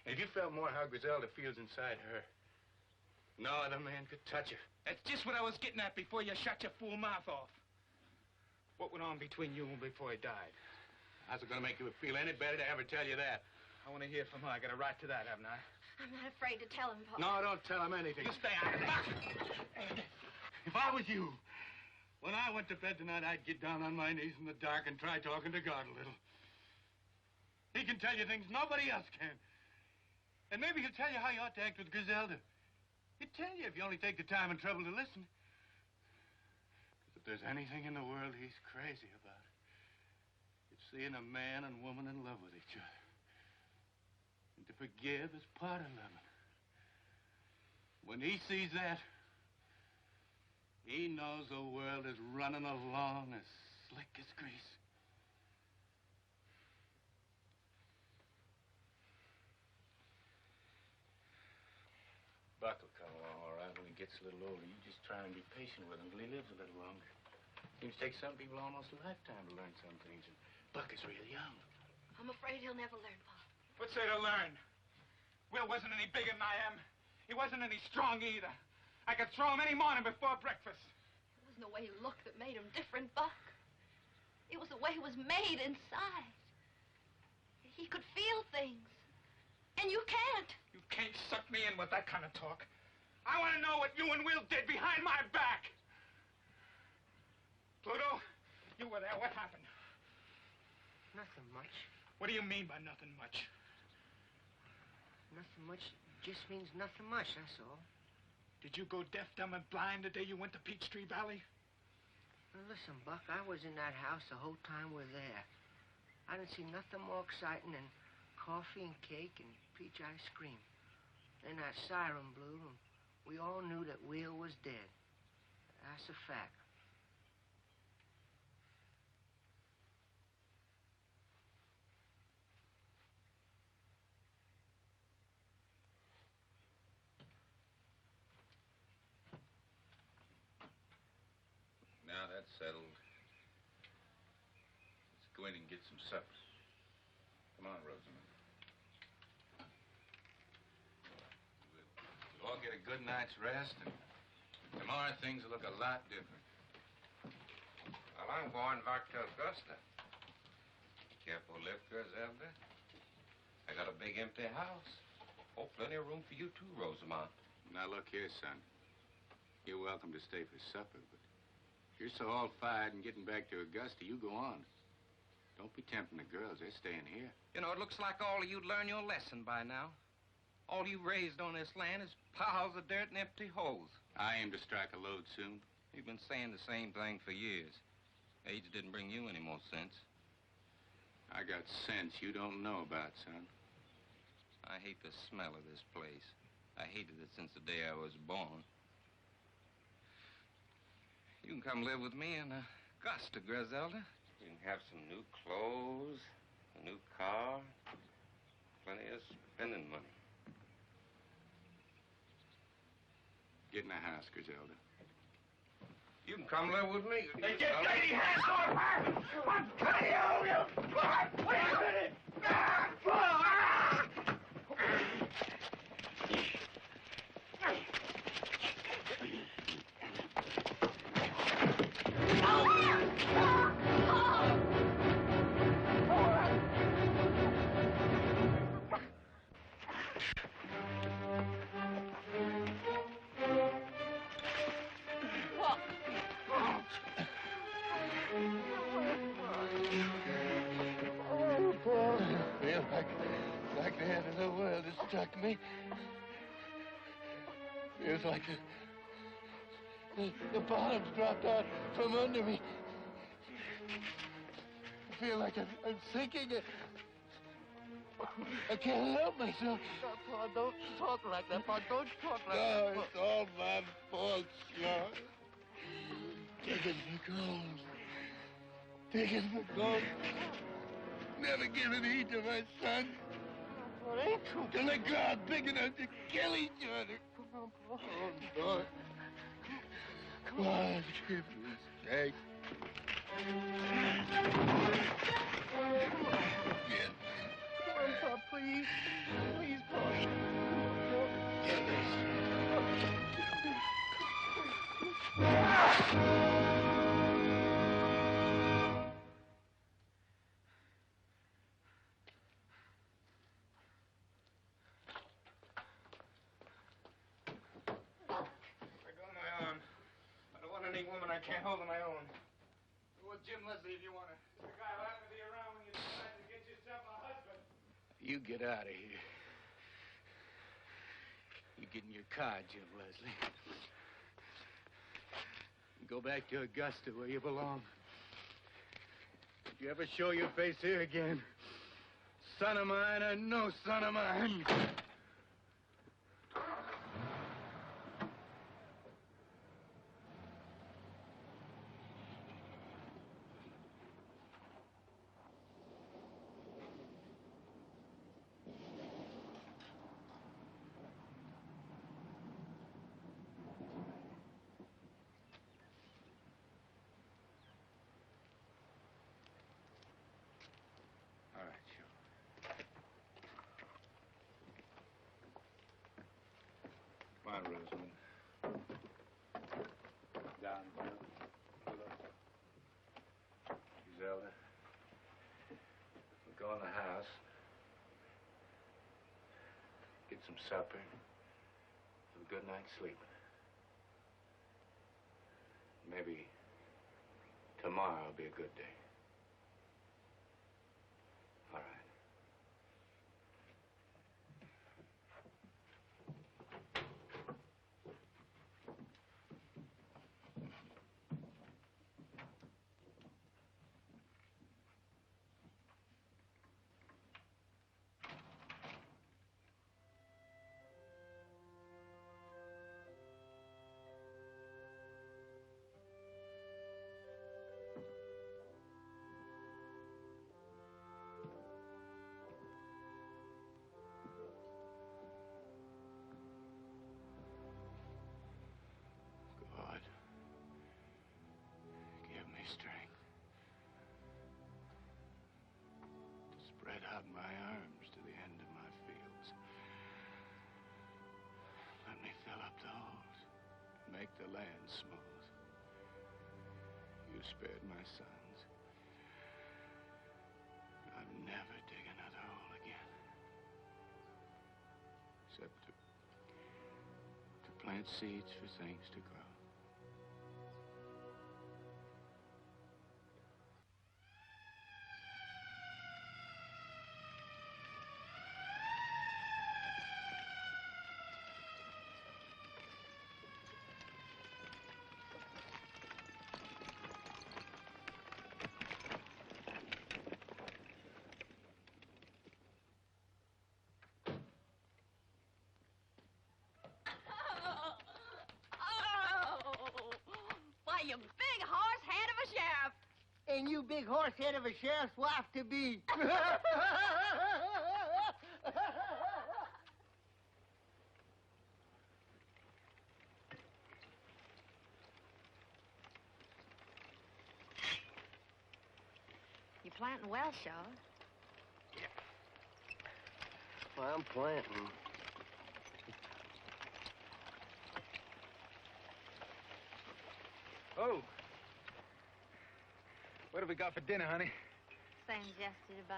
Speaker 3: And if you felt more how Griselda feels inside her, no other man could touch her.
Speaker 10: That's just what I was getting at before you shut your fool mouth off. What went on between you and before he died?
Speaker 3: How's it going to make you feel any better to ever tell you that?
Speaker 10: I want to hear from her. I got a right to that, haven't I?
Speaker 16: I'm not afraid to tell him, Paul.
Speaker 3: No, don't tell him anything.
Speaker 10: You stay out of it.
Speaker 3: If I was you, when I went to bed tonight, I'd get down on my knees in the dark and try talking to God a little. He can tell you things nobody else can. And maybe he'll tell you how you ought to act with Griselda.
Speaker 15: He'd tell you if you only take the time and trouble to listen. 'Cause if there's anything in the world he's crazy about, it's seeing a man and woman in love with each other. And to forgive is part of loving. When he sees that, he knows the world is running along as slick as grease. Buck will come along all right when he gets a little older. You just try and be patient with him till he lives a little longer. Seems to take some people almost a lifetime to learn some things, and Buck is real young.
Speaker 16: I'm afraid he'll never learn, Pa.
Speaker 10: What's there to learn? Will wasn't any bigger than I am. He wasn't any strong either. I could throw him any morning before breakfast.
Speaker 16: It wasn't the way he looked that made him different, Buck. It was the way he was made inside. He could feel things. And you can't.
Speaker 10: You can't suck me in with that kind of talk. I want to know what you and Will did behind my back. Pluto, you were there. What happened?
Speaker 4: Nothing much.
Speaker 10: What do you mean by nothing much?
Speaker 4: Nothing much just means nothing much, that's all.
Speaker 10: Did you go deaf, dumb, and blind the day you went to Peachtree Valley?
Speaker 4: Now, listen, Buck, I was in that house the whole time we're there. I didn't see nothing more exciting than coffee and cake and peach ice cream. Then that siren blew, and we all knew that Will was dead. That's a fact.
Speaker 15: Now that's settled. Let's go in and get some supper. Come on, Rosamond. We'll all get a good night's rest, and tomorrow things will look a lot different.
Speaker 9: Well, I'm going back to Augusta. Careful lift, Griselda. I got a big empty house. Oh, plenty of room for you too, Rosamond.
Speaker 15: Now, look here, son. You're welcome to stay for supper, but if you're so all fired and getting back to Augusta, you go on. Don't be tempting the girls. They're staying here.
Speaker 18: You know, it looks like all of you'd learn your lesson by now. All you raised on this land is piles of dirt and empty holes.
Speaker 15: I aim to strike a lode soon.
Speaker 18: You've been saying the same thing for years. Age didn't bring you any more sense.
Speaker 15: I got sense you don't know about, son.
Speaker 18: I hate the smell of this place. I hated it since the day I was born. You can come live with me in Augusta, Griselda.
Speaker 9: You can have some new clothes, a new car, plenty of spending money.
Speaker 15: Get in the house, Griselda.
Speaker 9: You can come live with me.
Speaker 2: Hey, get lady hands on her! I'm cutting you! Wait a minute!
Speaker 11: Feel like the end of the world has struck me. Feels like the bottom's dropped out from under me. I feel like I'm sinking. I can't help myself.
Speaker 4: Pa, don't talk like that, Pa. Don't talk like
Speaker 11: No,
Speaker 4: that.
Speaker 11: it's all my fault, Sean. Digging for gold. Digging for gold. Never giving heed to my son.
Speaker 4: Well, it ain't true.
Speaker 11: Till they grow out big enough to kill each other.
Speaker 4: Come on, Pa.
Speaker 11: Oh, Lord. Come on, give me strength. Yes.
Speaker 4: Come on, Pa, please. Please, Pa.
Speaker 10: Any woman I can't hold on my own. Go with Jim Leslie if you want to. The guy will have to be around when you decide to get yourself a husband.
Speaker 15: You get out of here.
Speaker 3: You get in your car, Jim Leslie. And go back to Augusta where you belong. If you ever show your face here again, son of mine or no son of mine. All right, sure. Come on, Rosamond. Down, Bill. Zelda. We'll go in the house. Get some supper. Have a good night's sleep. Maybe tomorrow will be a good day. All right. God, give me strength to spread out my arms to the end of my fields. Let me fill up the holes, make the land smooth. You spared my sons. I'll never dig another hole again. Except to plant seeds for things to grow.
Speaker 7: Why, you big horse head of a sheriff.
Speaker 4: And you big horse head of a sheriff's wife to be.
Speaker 16: You planting well, Shaw.
Speaker 4: Well, I'm planting.
Speaker 5: Oh. What have we got for dinner, honey?
Speaker 16: Same as yesterday, Bud.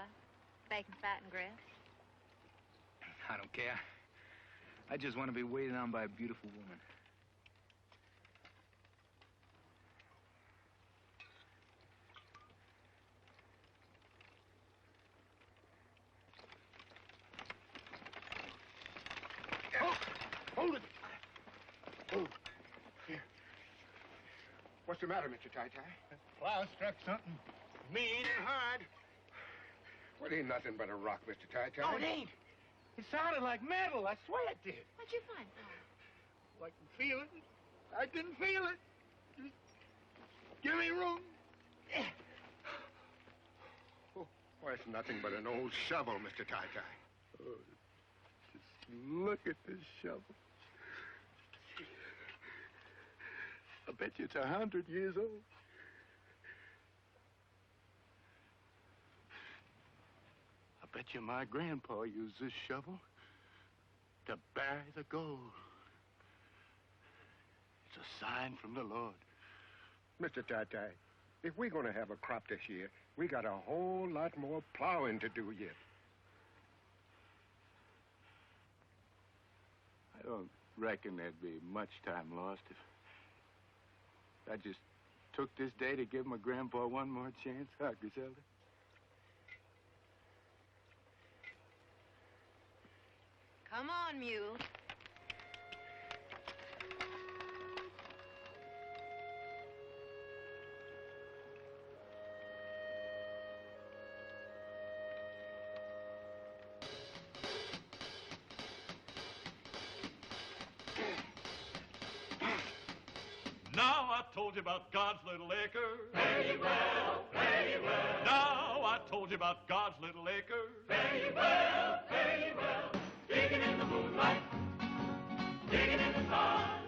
Speaker 16: Bacon, fat, and grits.
Speaker 5: I don't care. I just want to be waited on by a beautiful woman.
Speaker 14: Hold it! Oh, here. What's the matter, Mr. Ty-Ty?
Speaker 3: Plow struck something mean and hard.
Speaker 14: Well, it ain't nothing but a rock, Mr. Ty-Ty.
Speaker 3: Oh, it ain't. It sounded like metal. I swear it did.
Speaker 16: What'd you find,
Speaker 3: I can feel it. I can feel it. Just give me room.
Speaker 14: Well, it's nothing but an old shovel, Mr. Ty-Ty.
Speaker 3: Oh, just look at this shovel. I bet you it's 100 years old. I bet you my grandpa used this shovel to bury the gold. It's a sign from the Lord.
Speaker 14: Mr. Ty-Ty, if we're going to have a crop this year, we got a whole lot more plowing to do yet.
Speaker 3: I don't reckon there'd be much time lost if I just took this day to give my grandpa one more chance, huh, Griselda?
Speaker 16: Come on, mule.
Speaker 1: told you about God's little acre.
Speaker 2: Fare ye well, fare ye well.
Speaker 1: Now I told you about God's little acre.
Speaker 2: Fare ye well, fare ye well. Digging in the moonlight, digging in the stars.